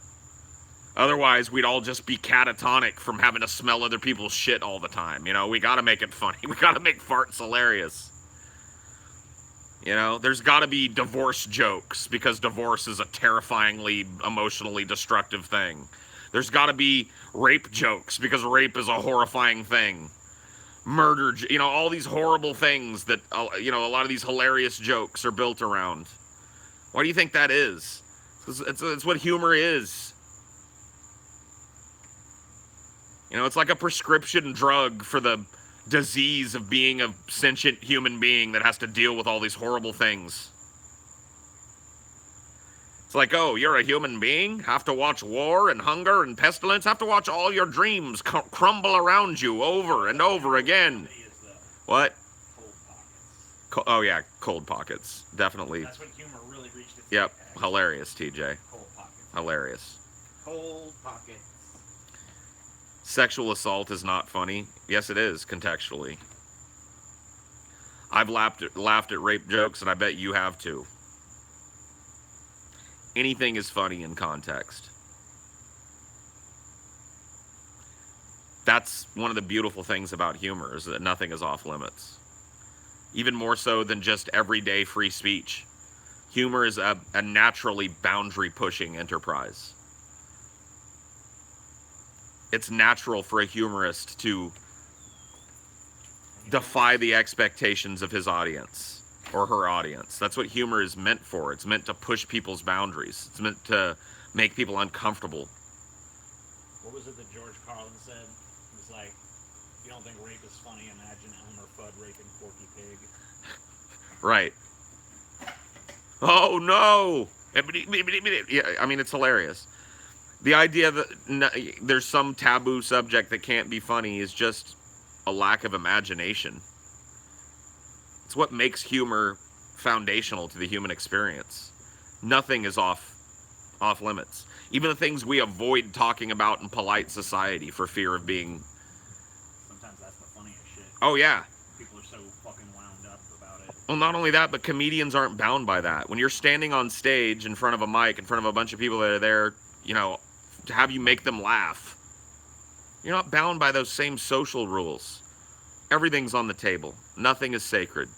Otherwise, we'd all just be catatonic from having to smell other people's shit all the time. You know, we gotta make it funny. We gotta make farts hilarious. You know, there's gotta be divorce jokes because divorce is a terrifyingly emotionally destructive thing. There's gotta be rape jokes because rape is a horrifying thing. Murder, you know, all these horrible things that, you know, a lot of these hilarious jokes are built around. Why do you think that is? It's what humor is. You know, it's like a prescription drug for the disease of being a sentient human being that has to deal with all these horrible things. It's like, oh, you're a human being? Have to watch war and hunger and pestilence? Have to watch all your dreams crumble around you over and over again. What? Cold pockets. Oh, yeah, cold pockets. Definitely. That's when humor really reached its Yep, apex. hilarious, TJ. Cold pockets. Hilarious. Cold pockets. Sexual assault is not funny. Yes, it is, contextually. I've laughed at rape jokes, and I bet you have too. Anything is funny in context. That's one of the beautiful things about humor, is that nothing is off limits. Even more so than just everyday free speech. Humor is a naturally boundary-pushing enterprise. It's natural for a humorist to defy the expectations of his audience or her audience. That's what humor is meant for. It's meant to push people's boundaries. It's meant to make people uncomfortable. What was it that George Carlin said? It was like, if you don't think rape is funny, imagine Elmer Fudd raping Porky Pig. Right. Oh, no! Yeah, I mean, it's hilarious. The idea that there's some taboo subject that can't be funny is just a lack of imagination. It's what makes humor foundational to the human experience. Nothing is off limits. Even the things we avoid talking about in polite society for fear of being... Sometimes that's the funniest shit. Oh, yeah. People are so fucking wound up about it. Well, not only that, but comedians aren't bound by that. When you're standing on stage in front of a mic, in front of a bunch of people that are there, you know, to have you make them laugh, you're not bound by those same social rules. Everything's on the table. Nothing is sacred.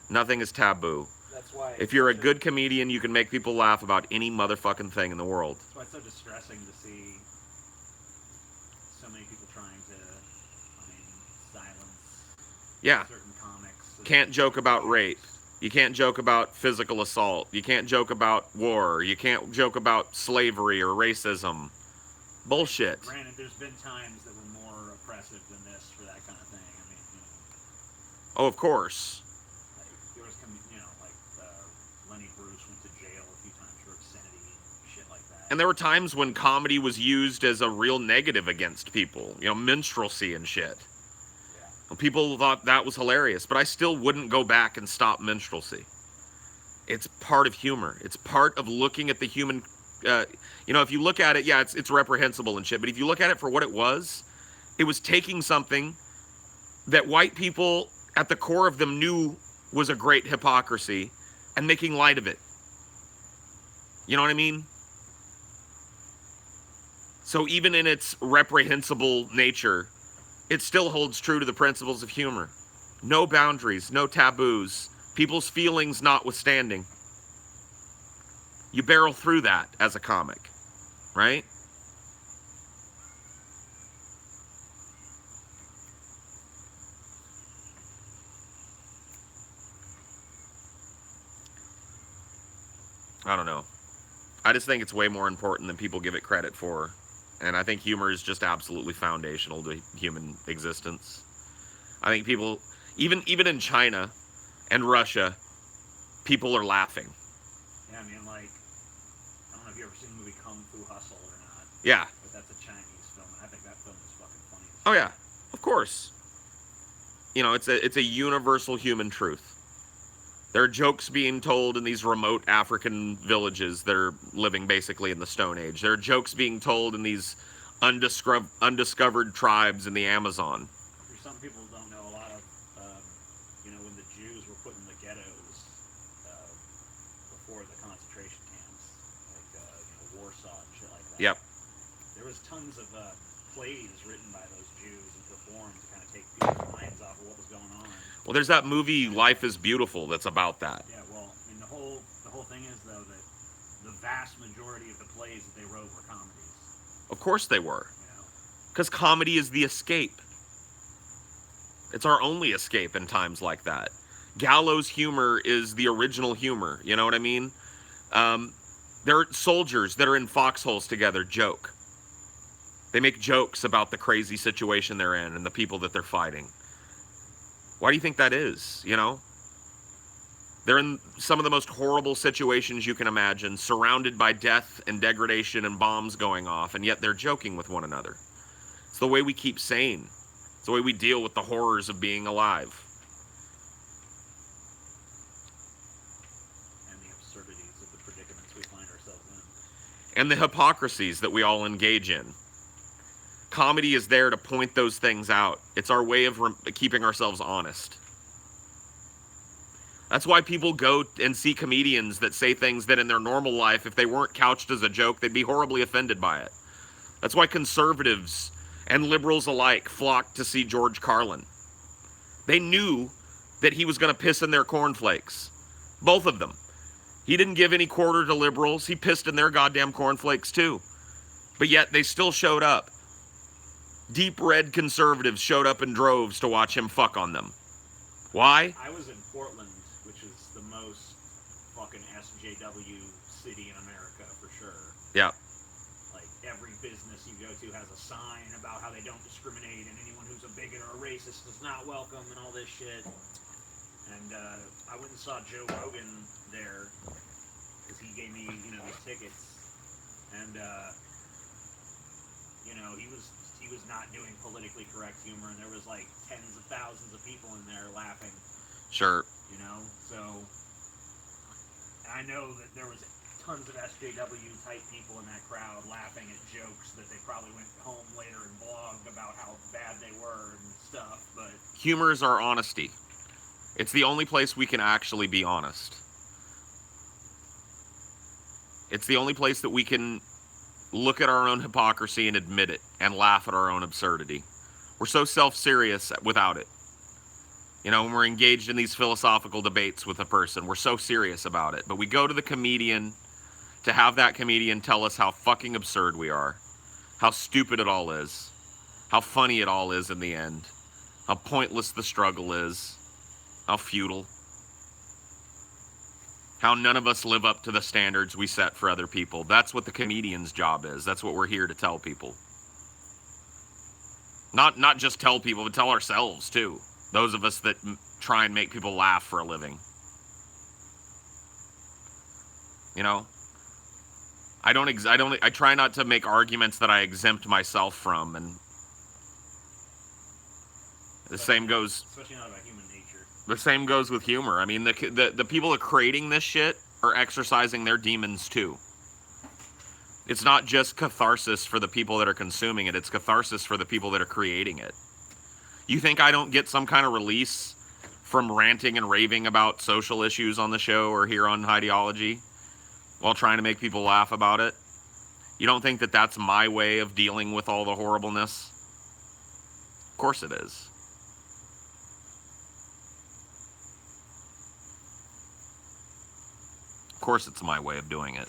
Nothing is taboo. That's why. If you're a good comedian, you can make people laugh about any motherfucking thing in the world. That's why it's so distressing to see so many people trying to, silence certain comics. Can't joke about rape. You can't joke about physical assault. You can't joke about war. You can't joke about slavery or racism. Bullshit. Granted, there's been times that were more oppressive than this for that kind of thing. I mean, Oh, of course. like there was, Lenny Bruce went to jail a few times for obscenity and shit like that. And there were times when comedy was used as a real negative against people. You know, minstrelsy and shit. Yeah. People thought that was hilarious, but I still wouldn't go back and stop minstrelsy. It's part of humor. It's part of looking at the human... you know, if you look at it, yeah, it's reprehensible and shit, but if you look at it for what it was taking something that white people at the core of them knew was a great hypocrisy and making light of it. You know what I mean? So even in its reprehensible nature, it still holds true to the principles of humor. No boundaries, no taboos, people's feelings notwithstanding. You barrel through that as a comic, right? I don't know. I just think it's way more important than people give it credit for. And I think humor is just absolutely foundational to human existence. I think people, even in China and Russia, people are laughing. Yeah, I mean, like, I don't know if you ever seen the movie Kung Fu Hustle or not. Yeah. But that's a Chinese film, and I think that film is fucking funny. Oh yeah, of course. You know, it's a universal human truth. There are jokes being told in these remote African villages that are living basically in the Stone Age. There are jokes being told in these undiscovered tribes in the Amazon. For some people don't know a lot of, when the Jews were put in the ghettos, before the concentration camps, like Warsaw and shit like that. Yep. There was tons of plays written by those Jews and performed to kind of take people's minds off of what was going on. Well, there's that movie Life is Beautiful that's about that. Yeah, well, I mean, the whole thing is though that the vast majority of the plays that they wrote were comedies. Of course they were. You know, Because comedy is the escape. It's our only escape in times like that. Gallows humor is the original humor. You know what I mean? There are soldiers that are in foxholes together joke. They make jokes about the crazy situation they're in and the people that they're fighting. Why do you think that is? You know? They're in some of the most horrible situations you can imagine, surrounded by death and degradation and bombs going off, and yet they're joking with one another. It's the way we keep sane. It's the way we deal with the horrors of being alive. and the absurdities of the predicaments we find ourselves in. And the hypocrisies that we all engage in. Comedy is there to point those things out. It's our way of keeping ourselves honest. That's why people go and see comedians that say things that in their normal life, if they weren't couched as a joke, they'd be horribly offended by it. That's why conservatives and liberals alike flocked to see George Carlin. They knew that he was going to piss in their cornflakes. Both of them. He didn't give any quarter to liberals. He pissed in their goddamn cornflakes too. But yet they still showed up. Deep red conservatives showed up in droves to watch him fuck on them. Why? I was in Portland, which is the most fucking SJW city in America for sure. Yeah. Like every business you go to has a sign about how they don't discriminate and anyone who's a bigot or a racist is not welcome and all this shit. And I went and saw Joe Rogan there because he gave me, these tickets. And he was not doing politically correct humor, and there was like tens of thousands of people in there laughing. Sure. So I know that there was tons of SJW type people in that crowd laughing at jokes that they probably went home later and blogged about how bad they were and stuff, but Humor is our honesty. It's the only place we can actually be honest. It's the only place that we can look at our own hypocrisy and admit it and laugh at our own absurdity. We're so self-serious without it. When we're engaged in these philosophical debates with a person, we're so serious about it. But we go to the comedian to have that comedian tell us how fucking absurd we are, how stupid it all is, how funny it all is in the end, how pointless the struggle is, how futile, how none of us live up to the standards we set for other people. That's what the comedian's job is. That's what we're here to tell people. Not just tell people, but tell ourselves too. Those of us that try and make people laugh for a living. I try not to make arguments that I exempt myself from, and the same goes. Especially not about human nature. The same goes with humor. I mean, the people that are creating this shit are exercising their demons too. It's not just catharsis for the people that are consuming it. It's catharsis for the people that are creating it. You think I don't get some kind of release from ranting and raving about social issues on the show or here on Highdeology while trying to make people laugh about it? You don't think that that's my way of dealing with all the horribleness? Of course it is. Of course it's my way of doing it.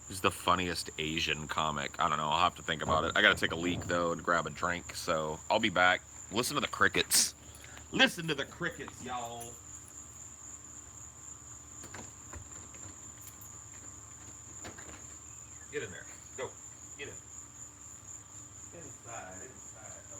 Who's the funniest Asian comic? I don't know. I'll have to think about it. I gotta take a leak though and grab a drink, so I'll be back. Listen to the crickets. Listen to the crickets, y'all. Get in there. Go. Get in. Inside. Oh.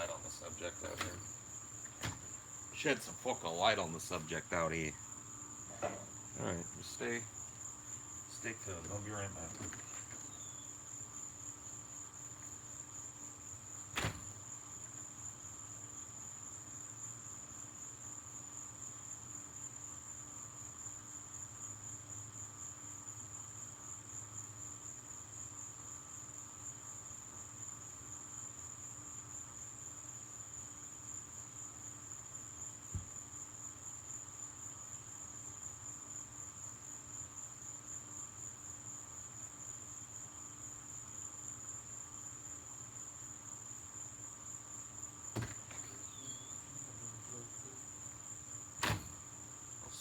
light on the subject out here. Shed some fucking light on the subject out here. Alright, just stay tuned. I'll be right back.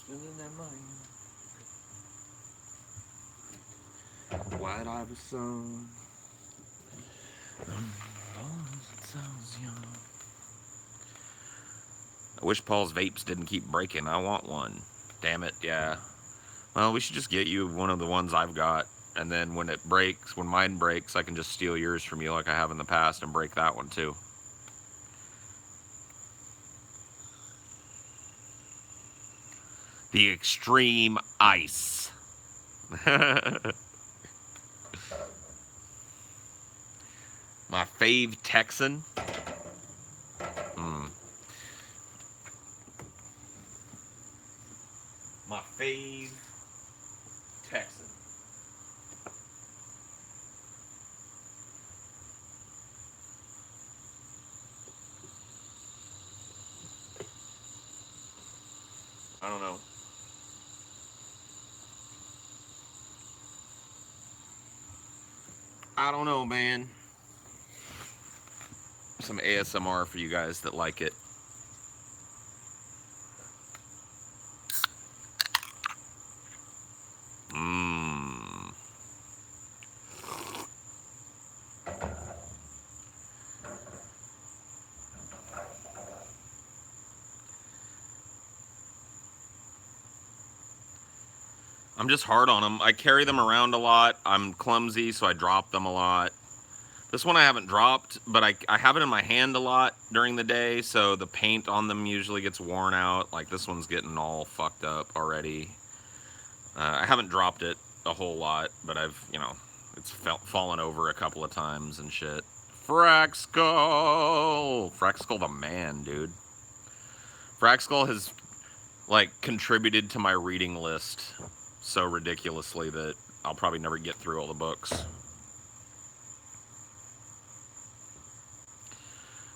Spending that money. White Iverson. Sounds young. I wish Paul's vapes didn't keep breaking. I want one. Damn it, yeah. Well, we should just get you one of the ones I've got, and then when it breaks, when mine breaks, I can just steal yours from you like I have in the past and break that one too. The extreme ice. My fave Texan. My fave Texan. I don't know. I don't know, man. Some ASMR for you guys that like it. Mmm. I'm just hard on them. I carry them around a lot. I'm clumsy, so I drop them a lot. This one I haven't dropped, but I have it in my hand a lot during the day, so the paint on them usually gets worn out. Like this one's getting all fucked up already. I haven't dropped it a whole lot, but I've, it's fallen over a couple of times and shit. Fraxkull! Fraxkull the man, dude. Fraxkull has, contributed to my reading list so ridiculously that I'll probably never get through all the books.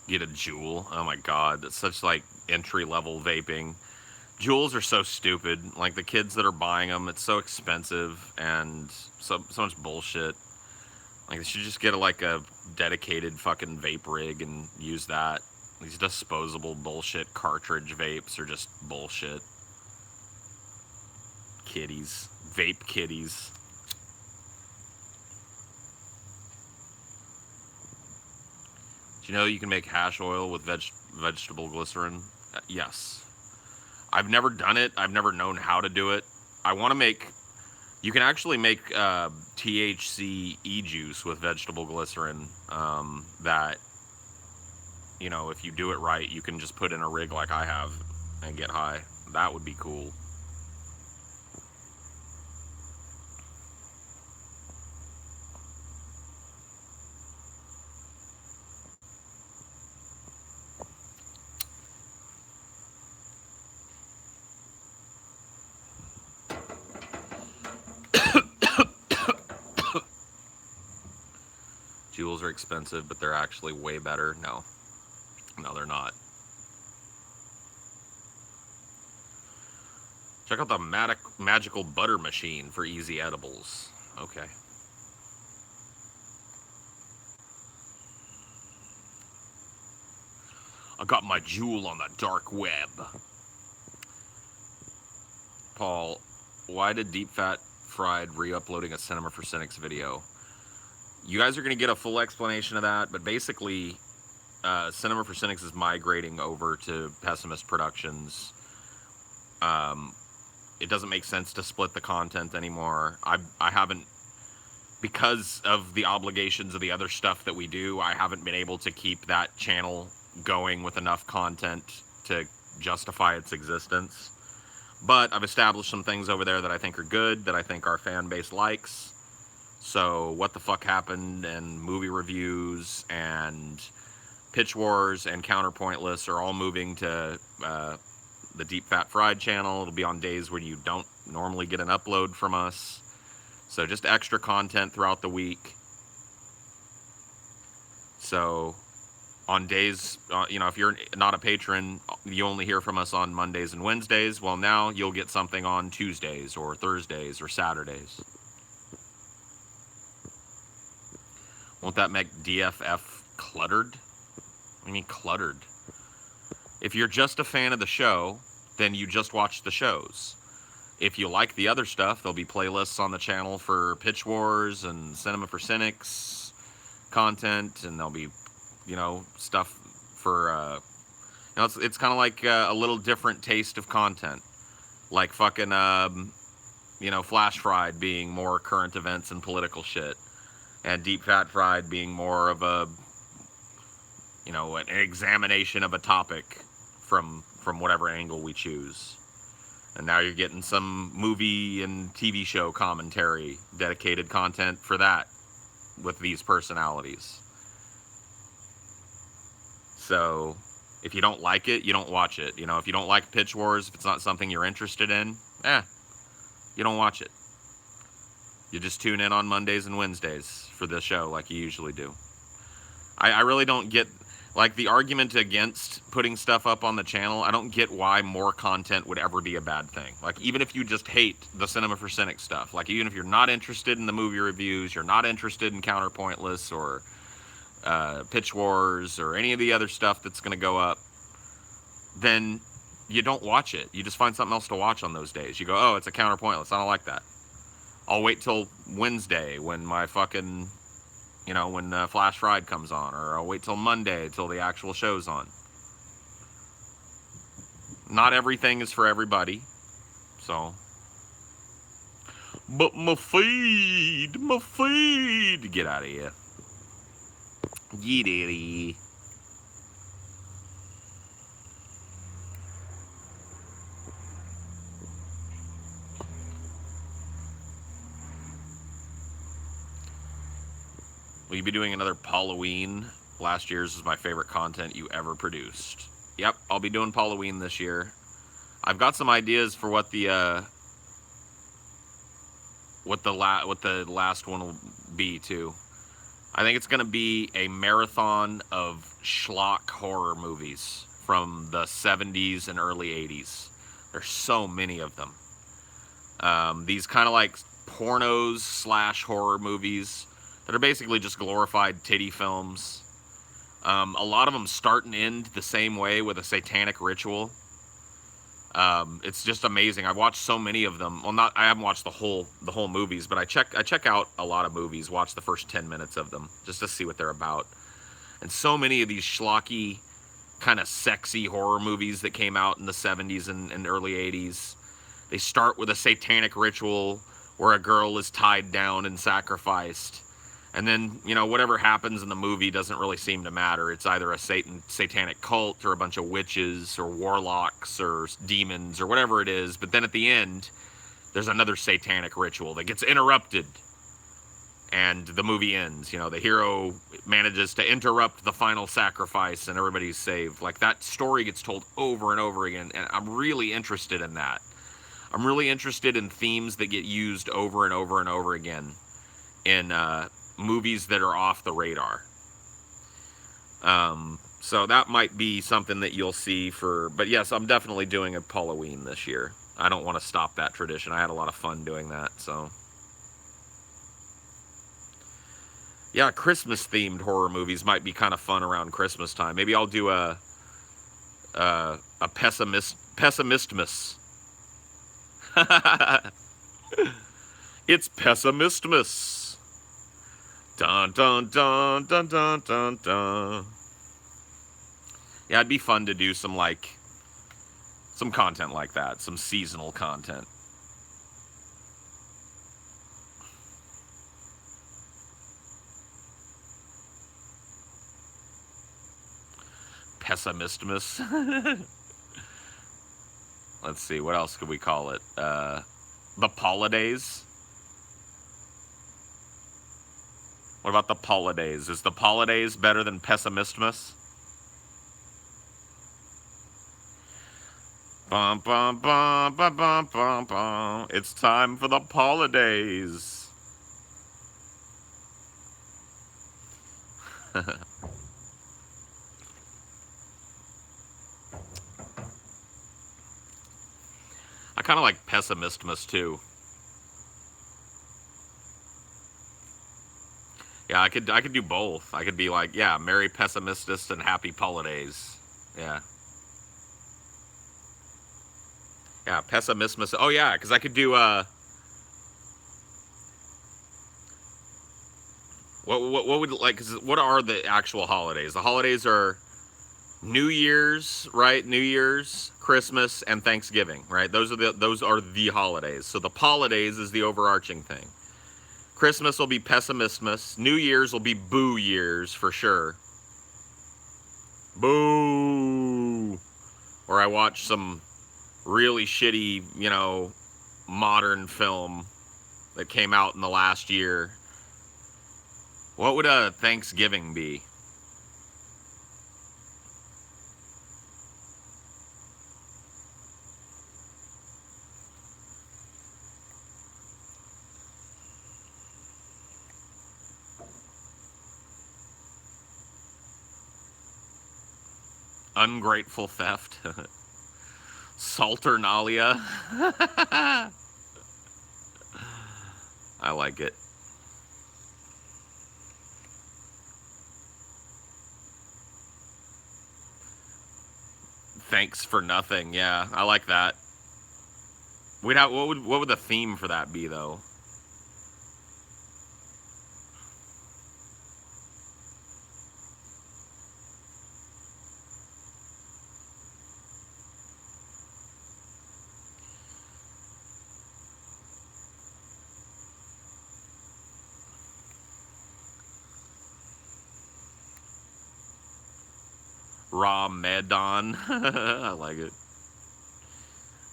Get a Juul. Oh my god, that's such entry-level vaping. Juuls are so stupid. Like the kids that are buying them, it's so expensive and so much bullshit. Like they should just get a dedicated fucking vape rig and use that. These disposable bullshit cartridge vapes are just bullshit. Kitties. Vape kitties. Do you know you can make hash oil with vegetable glycerin? Yes. I've never done it. I've never known how to do it. I want to make... You can actually make THC e-juice with vegetable glycerin that, if you do it right, you can just put in a rig like I have and get high. That would be cool. Juuls are expensive, but they're actually way better. No, they're not. Check out the magical butter machine for easy edibles. Okay. I got my Juul on the dark web. Paul, why did Deep Fat Fried re-uploading a Cinema for Cynics video? You guys are going to get a full explanation of that, but basically, Cinema for Cynics is migrating over to Pessimist Productions. It doesn't make sense to split the content anymore. I haven't, because of the obligations of the other stuff that we do, I haven't been able to keep that channel going with enough content to justify its existence. But I've established some things over there that I think are good, that I think our fan base likes. So, What the Fuck Happened and movie reviews and Pitch Wars and Counterpointless are all moving to the Deep Fat Fried channel. It'll be on days when you don't normally get an upload from us. So, just extra content throughout the week. So, on days, if you're not a patron, you only hear from us on Mondays and Wednesdays. Well, now you'll get something on Tuesdays or Thursdays or Saturdays. Won't that make DFF cluttered? I mean, cluttered. If you're just a fan of the show, then you just watch the shows. If you like the other stuff, there'll be playlists on the channel for Pitch Wars and Cinema for Cynics content, and there'll be, stuff for, it's kind of like a little different taste of content. Like fucking, Flash Fried being more current events and political shit, and Deep Fat Fried being more of a, an examination of a topic from whatever angle we choose. And now you're getting some movie and TV show commentary, dedicated content for that with these personalities. So if you don't like it, you don't watch it. If you don't like Pitch Wars, if it's not something you're interested in, you don't watch it. You just tune in on Mondays and Wednesdays for the show like you usually do. I really don't get, like, the argument against putting stuff up on the channel. I don't get why more content would ever be a bad thing. Like, even if you just hate the Cinema for Cynics stuff, like, even if you're not interested in the movie reviews, you're not interested in Counterpointless or Pitch Wars or any of the other stuff that's going to go up, then you don't watch it. You just find something else to watch on those days. You go, oh, it's a Counterpointless. I don't like that. I'll wait till Wednesday when my fucking, when Flash Fried comes on, or I'll wait till Monday till the actual show's on. Not everything is for everybody, so. But my feed, get out of here. Get out of here. Will you be doing another Halloween? Last year's was my favorite content you ever produced. Yep, I'll be doing Halloween this year. I've got some ideas for what the last one will be too. I think it's gonna be a marathon of schlock horror movies from the 70s and early 80s. There's so many of them. These kind of like pornos / horror movies that are basically just glorified titty films. A lot of them start and end the same way with a satanic ritual. It's just amazing. I've watched so many of them. Well, I haven't watched the whole movies, but I check out a lot of movies. Watch the first 10 minutes of them just to see what they're about. And so many of these schlocky, kind of sexy horror movies that came out in the 70s and early 80s, they start with a satanic ritual where a girl is tied down and sacrificed. And then, whatever happens in the movie doesn't really seem to matter. It's either a satanic cult or a bunch of witches or warlocks or demons or whatever it is. But then at the end, there's another satanic ritual that gets interrupted. And the movie ends. The hero manages to interrupt the final sacrifice and everybody's saved. Like, that story gets told over and over again. And I'm really interested in that. I'm really interested in themes that get used over and over and over again in movies that are off the radar. So that might be something that you'll see but yes, I'm definitely doing a Halloween this year. I don't want to stop that tradition. I had a lot of fun doing that, so. Yeah, Christmas themed horror movies might be kind of fun around Christmas time. Maybe I'll do a pessimistmas. It's pessimistmas. Dun dun dun dun dun dun dun. Yeah, it'd be fun to do some content like that, some seasonal content. pessimismus. Let's see, what else could we call it? The Holidays. What about the Holidays? Is the Holidays better than pessimismus? Bum bum bum bum bum bum bum. It's time for the holidays. I kind of like pessimismus too. Yeah, I could do both. I could be like, yeah, Merry Pessimistist and Happy Holidays. Yeah. Yeah, pessimismus. Oh yeah, cuz I could do what would like cuz what are the actual holidays? The holidays are New Year's, right? New Year's, Christmas, and Thanksgiving, right? Those are the holidays. So the holidays is the overarching thing. Christmas will be pessimismus. New Year's will be boo years for sure. Boo. Or I watch some really shitty, modern film that came out in the last year. What would a Thanksgiving be? Ungrateful theft. Salternalia. I like it. Thanks for nothing. Yeah, I like that. We'd have what would the theme for that be though? Ramadan. I like it.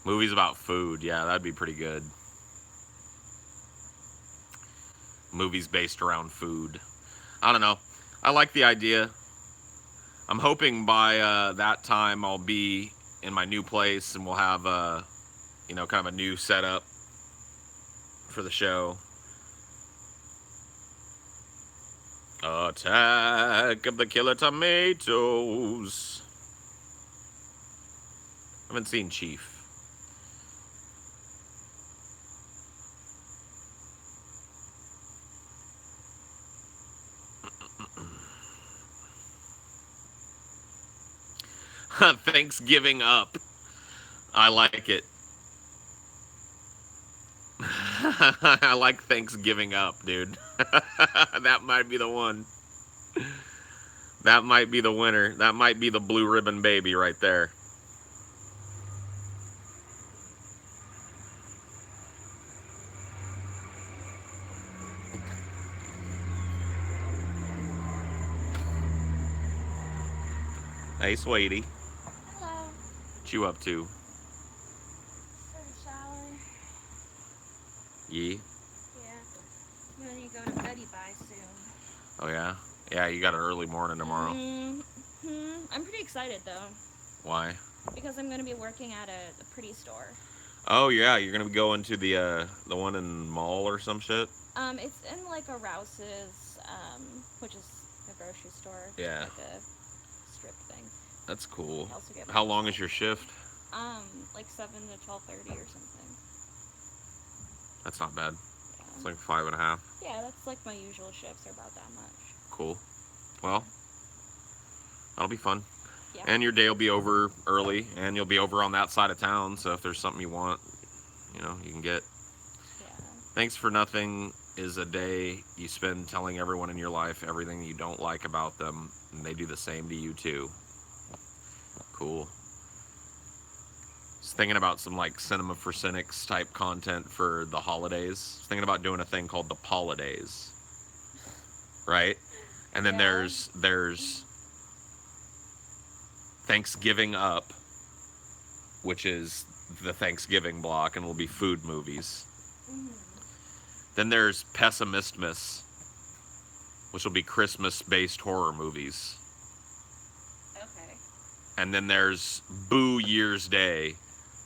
Movies about food. Yeah, that'd be pretty good. Movies based around food. I don't know. I like the idea. I'm hoping by that time I'll be in my new place and we'll have kind of a new setup for the show. Attack of the Killer Tomatoes. I haven't seen Chief. Thanksgiving up. I like it. I like Thanksgiving up, dude. That might be the one. That might be the winner. That might be the blue ribbon baby right there. Hey, sweetie. Hello. What you up to? For a shower. Yee? Yeah. I'm gonna go to Betty by soon. Oh, yeah? Yeah, you got an early morning tomorrow. I'm pretty excited though, Why? because I'm gonna be working at a pretty store. Oh, yeah, you're going to be going to the one in mall or some shit? It's in like a Rouse's, which is a grocery store. Yeah. Like a strip thing. That's cool. I also get How long is your shift? Like 7 to 12:30 or something. That's not bad. Yeah. It's like 5.5. Yeah, that's like my usual shifts are about that much. Cool. Well, that'll be fun. Yeah. And your day will be over early, and you'll be over on that side of town. So if there's something you want, you can get. Yeah. Thanks for nothing is a day you spend telling everyone in your life everything you don't like about them, and they do the same to you too. Cool. Just thinking about some like Cinema for Cynics type content for the holidays. Thinking about doing a thing called the Holidays, right? And then Yeah. there's Thanksgiving Up, which is the Thanksgiving block and will be food movies. Then there's Pessimistmas, which will be Christmas-based horror movies. Okay. And then there's Boo Year's Day,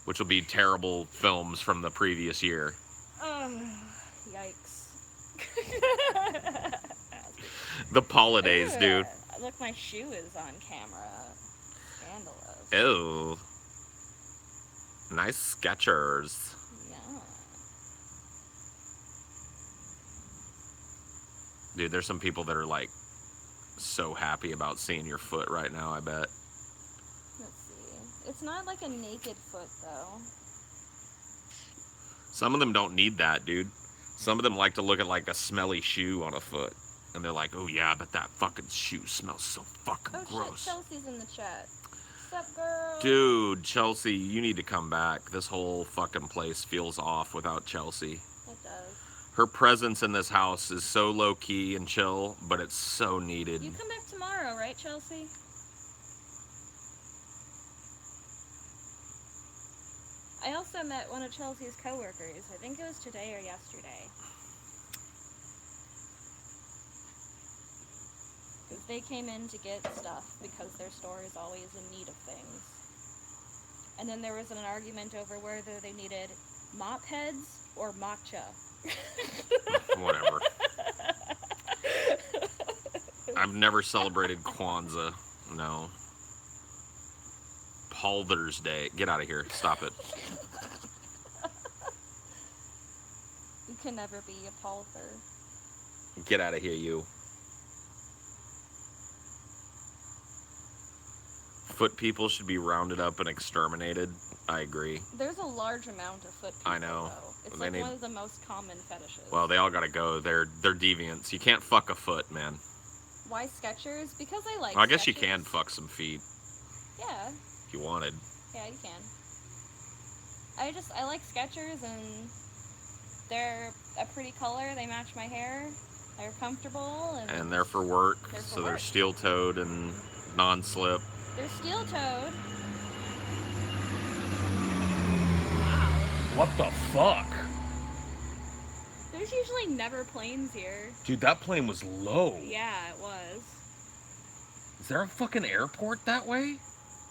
which will be terrible films from the previous year. Yikes. The holidays, dude. Look, my shoe is on camera. Scandalous. Ew. Nice Skechers. Yeah. Dude, there's some people that are like so happy about seeing your foot right now, I bet. Let's see. It's not like a naked foot, though. Some of them don't need that, dude. Some of them like to look at like a smelly shoe on a foot. And they're like, oh yeah, but that fucking shoe smells so fucking gross. Shit, Chelsea's in the chat. What's up, girl? Dude, Chelsea, you need to come back. This whole fucking place feels off without Chelsea. It does. Her presence in this house is so low-key and chill, but it's so needed. You come back tomorrow, right, Chelsea? I also met one of Chelsea's coworkers. I think it was today or yesterday. Because they came in to get stuff because their store is always in need of things. And then there was an argument over whether they needed mop heads or matcha. Whatever. I've never celebrated Kwanzaa. No. Palder's Day. Get out of here. Stop it. You can never be a palther. Get out of here, you. Foot people should be rounded up and exterminated. I agree. There's a large amount of foot people, I know. though. It's They like need- one of the most common fetishes. Well, they all gotta go. They're deviants. You can't fuck a foot, man. Why Skechers? Because I like I guess you Skechers. can fuck some feet Yeah. if you wanted. Yeah, you can. I like Skechers, and they're a pretty color. They match my hair. They're comfortable. And they're for work, They're for so they're work. steel-toed and non-slip. They're steel-toed. What the fuck? There's usually never planes here. Dude, that plane was low. Yeah, it was. Is there a fucking airport that way?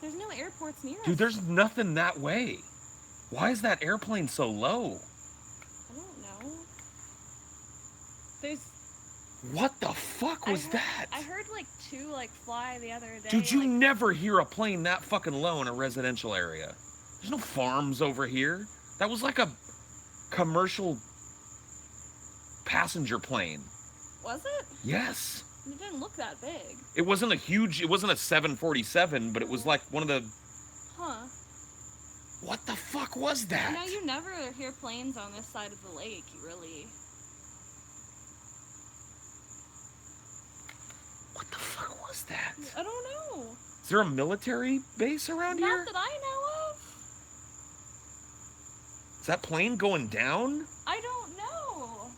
There's no airports near us. Dude, there's nothing that way. Why is that airplane so low? I don't know. There's... What the fuck was that? I heard like two fly the other day. Dude, you never hear a plane that fucking low in a residential area. There's no farms over here. That was like a commercial passenger plane. Was it? Yes. It didn't look that big. It wasn't a 747, but it was like one of the... Huh. What the fuck was that? You know, you never hear planes on this side of the lake, you really. What the fuck was that? I don't know. Is there a military base around here? Not that I know of. Is that plane going down? I don't know.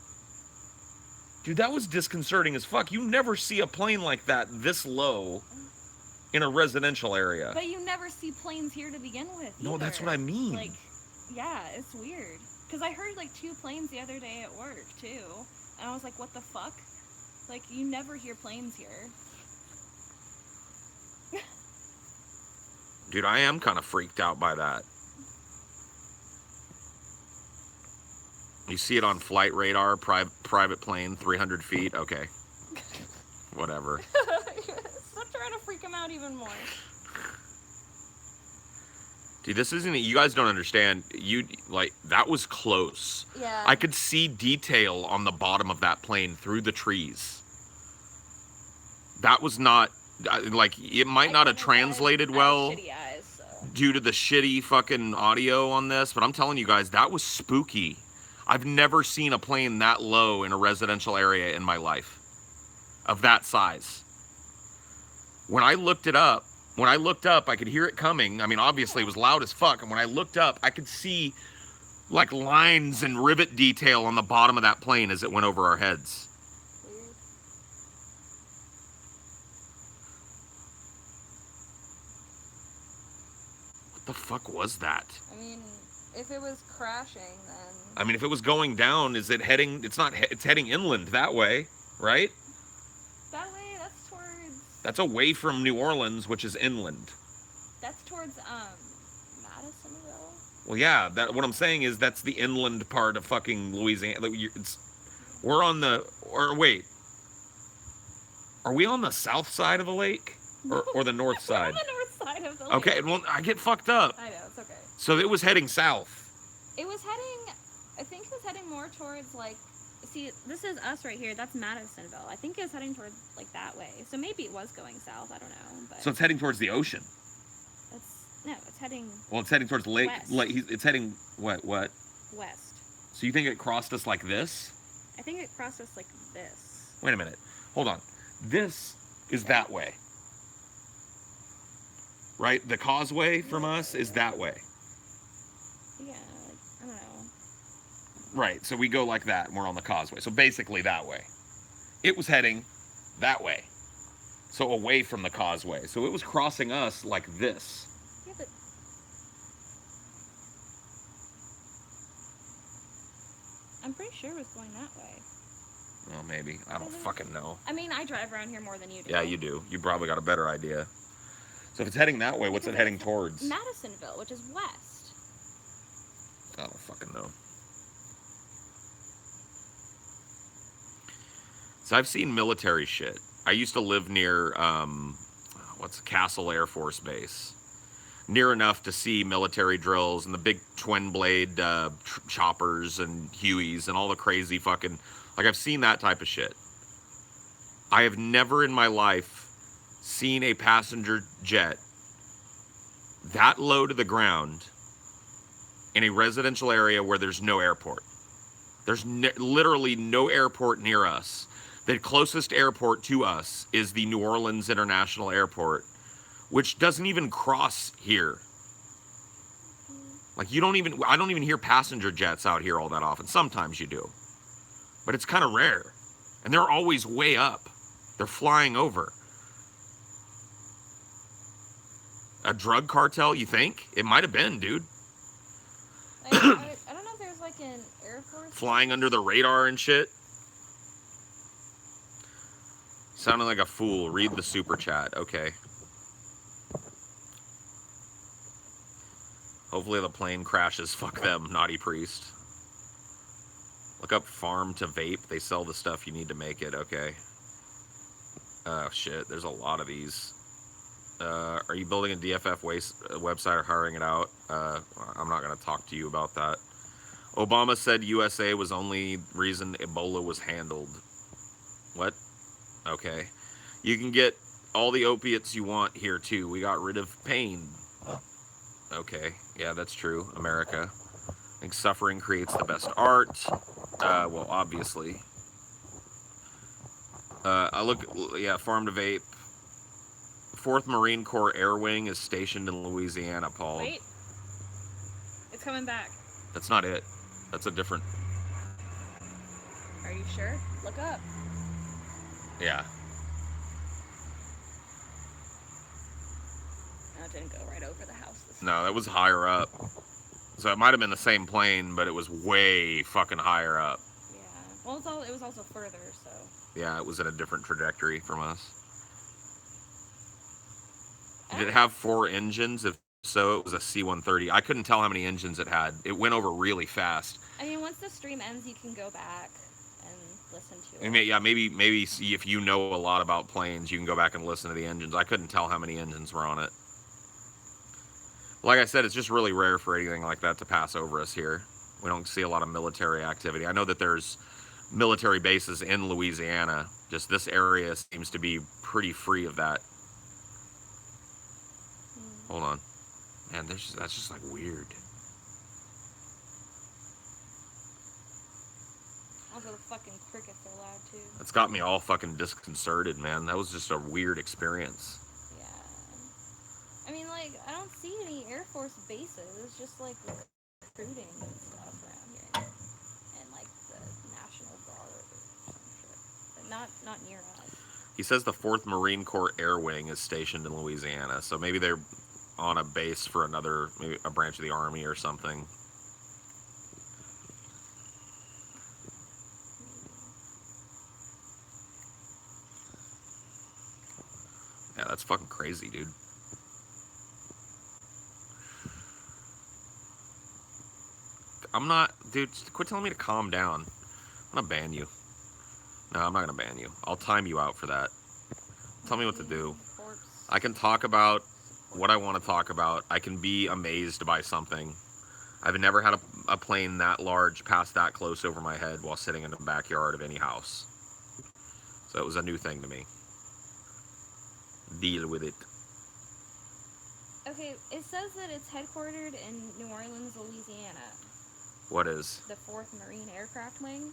Dude, that was disconcerting as fuck. You never see a plane like that this low in a residential area. But you never see planes here to begin with. No, that's either. what I mean. Like, yeah, it's weird. Because I heard like two planes the other day at work, too. And I was like, what the fuck? Like, you never hear planes here. Dude, I am kind of freaked out by that. You see it on flight radar, private plane, 300 feet. Okay. Whatever. Stop trying to freak him out even more. Dude, this isn't... You guys don't understand. That was close. Yeah. I could see detail on the bottom of that plane through the trees. That was not... it might not have translated well. I have shitty eyes, so. Due to the shitty fucking audio on this, but I'm telling you guys, that was spooky. I've never seen a plane that low in a residential area in my life. Of that size. When I looked up, I could hear it coming. I mean, obviously it was loud as fuck. And when I looked up, I could see like lines and rivet detail on the bottom of that plane as it went over our heads. Weird. The fuck was that? I mean, if it was crashing, then I mean, if it was going down, is it heading? It's not. It's heading inland that way, right? that way that's towards That's away from New Orleans, which is inland. Madisonville. Well, yeah. That what I'm saying is that's the inland part of fucking Louisiana. We're on the. Or wait, are we on the south side of the lake, or the north We're on side? the north side of the lake. Okay. Well, I get fucked up. I know, it's okay. So it was heading south. It was heading, I think it was heading more towards, like, see, this is us right here. That's Madisonville. I think it was heading towards, like, that way. So maybe it was going south. I don't know. But So it's heading towards the ocean. it's heading Well, it's heading towards lake. West. It's heading what? west. So you think it crossed us like this? I think it crossed us like this. Wait a minute. Hold on. This is that way. Right? The causeway from us is that way. Yeah, like, I don't know. Right. So we go like that and we're on the causeway. So basically that way. It was heading that way. So away from the causeway. So it was crossing us like this. Yeah, but I'm pretty sure it was going that way. Well, maybe. I don't fucking know. I mean, I drive around here more than you do. Yeah, you do. You probably got a better idea. So if it's heading that way, what's it heading towards? Madisonville, which is west. I don't fucking know. So I've seen military shit. I used to live near, what's Castle Air Force Base. Near enough to see military drills and the big twin blade choppers and Hueys and all the crazy fucking... Like, I've seen that type of shit. I have never in my life seen a passenger jet that low to the ground in a residential area where there's no airport. There's literally no airport near us. The closest airport to us is the New Orleans International Airport, which doesn't even cross here. Like, I don't even hear passenger jets out here all that often. Sometimes you do. But it's kind of rare. And they're always way up. They're flying over. A drug cartel, you think? It might have been, dude. Like, I don't know if there's like an Air Force Flying under the radar and shit. Sounding like a fool. Read the super chat. Okay. Hopefully the plane crashes. Fuck them, naughty priest. Look up farm to vape. They sell the stuff you need to make it. Okay. Oh, shit. There's a lot of these. Are you building a DFF website or hiring it out? I'm not going to talk to you about that. Obama said USA was only reason Ebola was handled. What? Okay. You can get all the opiates you want here, too. We got rid of pain. Okay. Yeah, that's true. America. I think suffering creates the best art. Well, obviously. Farm to vape. 4th Marine Corps Air Wing is stationed in Louisiana, Paul. Wait. It's coming back. That's not it. That's a different... Are you sure? Look up. Yeah. No, it didn't go right over the house this time. No, that was higher up. So it might have been the same plane, but it was way fucking higher up. Yeah. Well, it was also further, so. Yeah, it was in a different trajectory from us. Did it have 4 engines? If so, it was a C-130. I couldn't tell how many engines it had. It went over really fast. I mean, once the stream ends, you can go back and listen to I it. mean, yeah, maybe see if you know a lot about planes, you can go back and listen to the engines. I couldn't tell how many engines were on it. Like I said, it's just really rare for anything like that to pass over us here. We don't see a lot of military activity. I know that there's military bases in Louisiana. Just this area seems to be pretty free of that. Hold on. Man, that's just like weird. Also, the fucking crickets are loud, too. That's got me all fucking disconcerted, man. That was just a weird experience. Yeah. I mean, like, I don't see any Air Force bases. It's just, like, recruiting and stuff around here. And, like, the National Guard or some shit. But not near us. He says the 4th Marine Corps Air Wing is stationed in Louisiana, so maybe they're on a base for another, maybe a branch of the army or something. Yeah, that's fucking crazy, dude. I'm not, dude. Quit telling me to calm down. I'm gonna ban you. No, I'm not gonna ban you. I'll time you out for that. Tell me what to do. Corpse. I can talk about what I want to talk about. I can be amazed by something. I've never had a plane that large pass that close over my head while sitting in the backyard of any house. So it was a new thing to me. Deal with it. Okay, it says that it's headquartered in New Orleans, Louisiana. What is? The 4th Marine Aircraft Wing.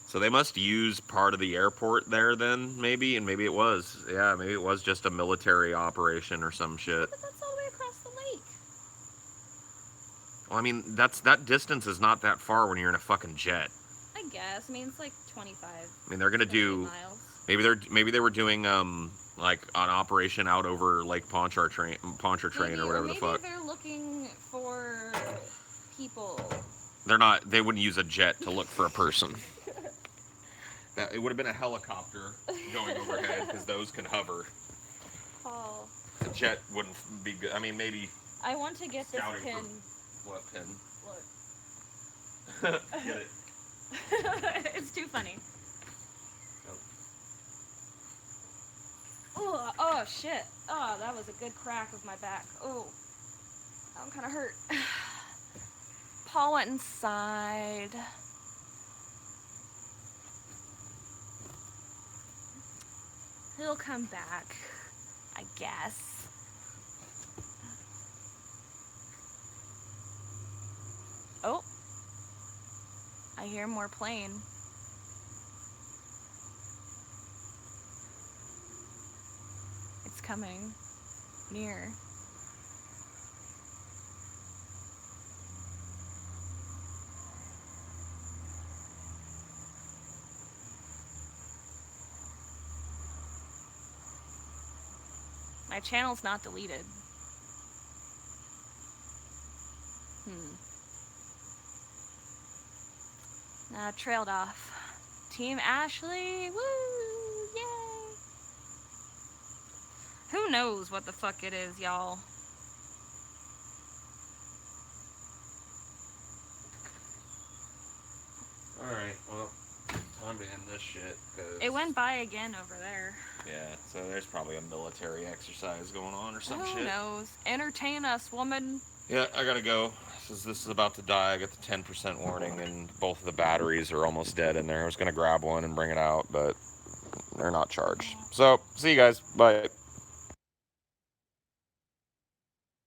So they must use part of the airport there then, maybe, and maybe it was. Yeah, maybe it was just a military operation or some Yeah, shit. but that's all the way across the lake. Well, I mean, that distance is not that far when you're in a fucking jet. I guess. I mean, it's like 25. I mean, they're gonna 28 do miles. maybe they were doing like an operation out over Lake Pontchartrain Maybe, or whatever the maybe fuck. they're looking for people. They're not. They wouldn't use a jet to look for a person. It would have been a helicopter going overhead because those can hover. Paul. A jet wouldn't be good. I mean, maybe I want to get this scouting pin. for what pin? Look. Get it. It's too funny. Oh, shit. Oh, that was a good crack of my back. Oh, I'm kind of hurt. Paul went inside. He'll come back, I guess. Oh, I hear more plane. It's coming near. My channel's not deleted. Now trailed off. Team Ashley, woo, yay! Who knows what the fuck it is, y'all? Alright, well, time to end this shit. It went by again over there. Yeah, so there's probably a military exercise going on or some Who shit. knows? Entertain us, woman. Yeah, I gotta go. Since this is about to die, I got the 10% warning, and both of the batteries are almost dead in there. I was gonna grab one and bring it out, but they're not charged. So, see you guys. Bye.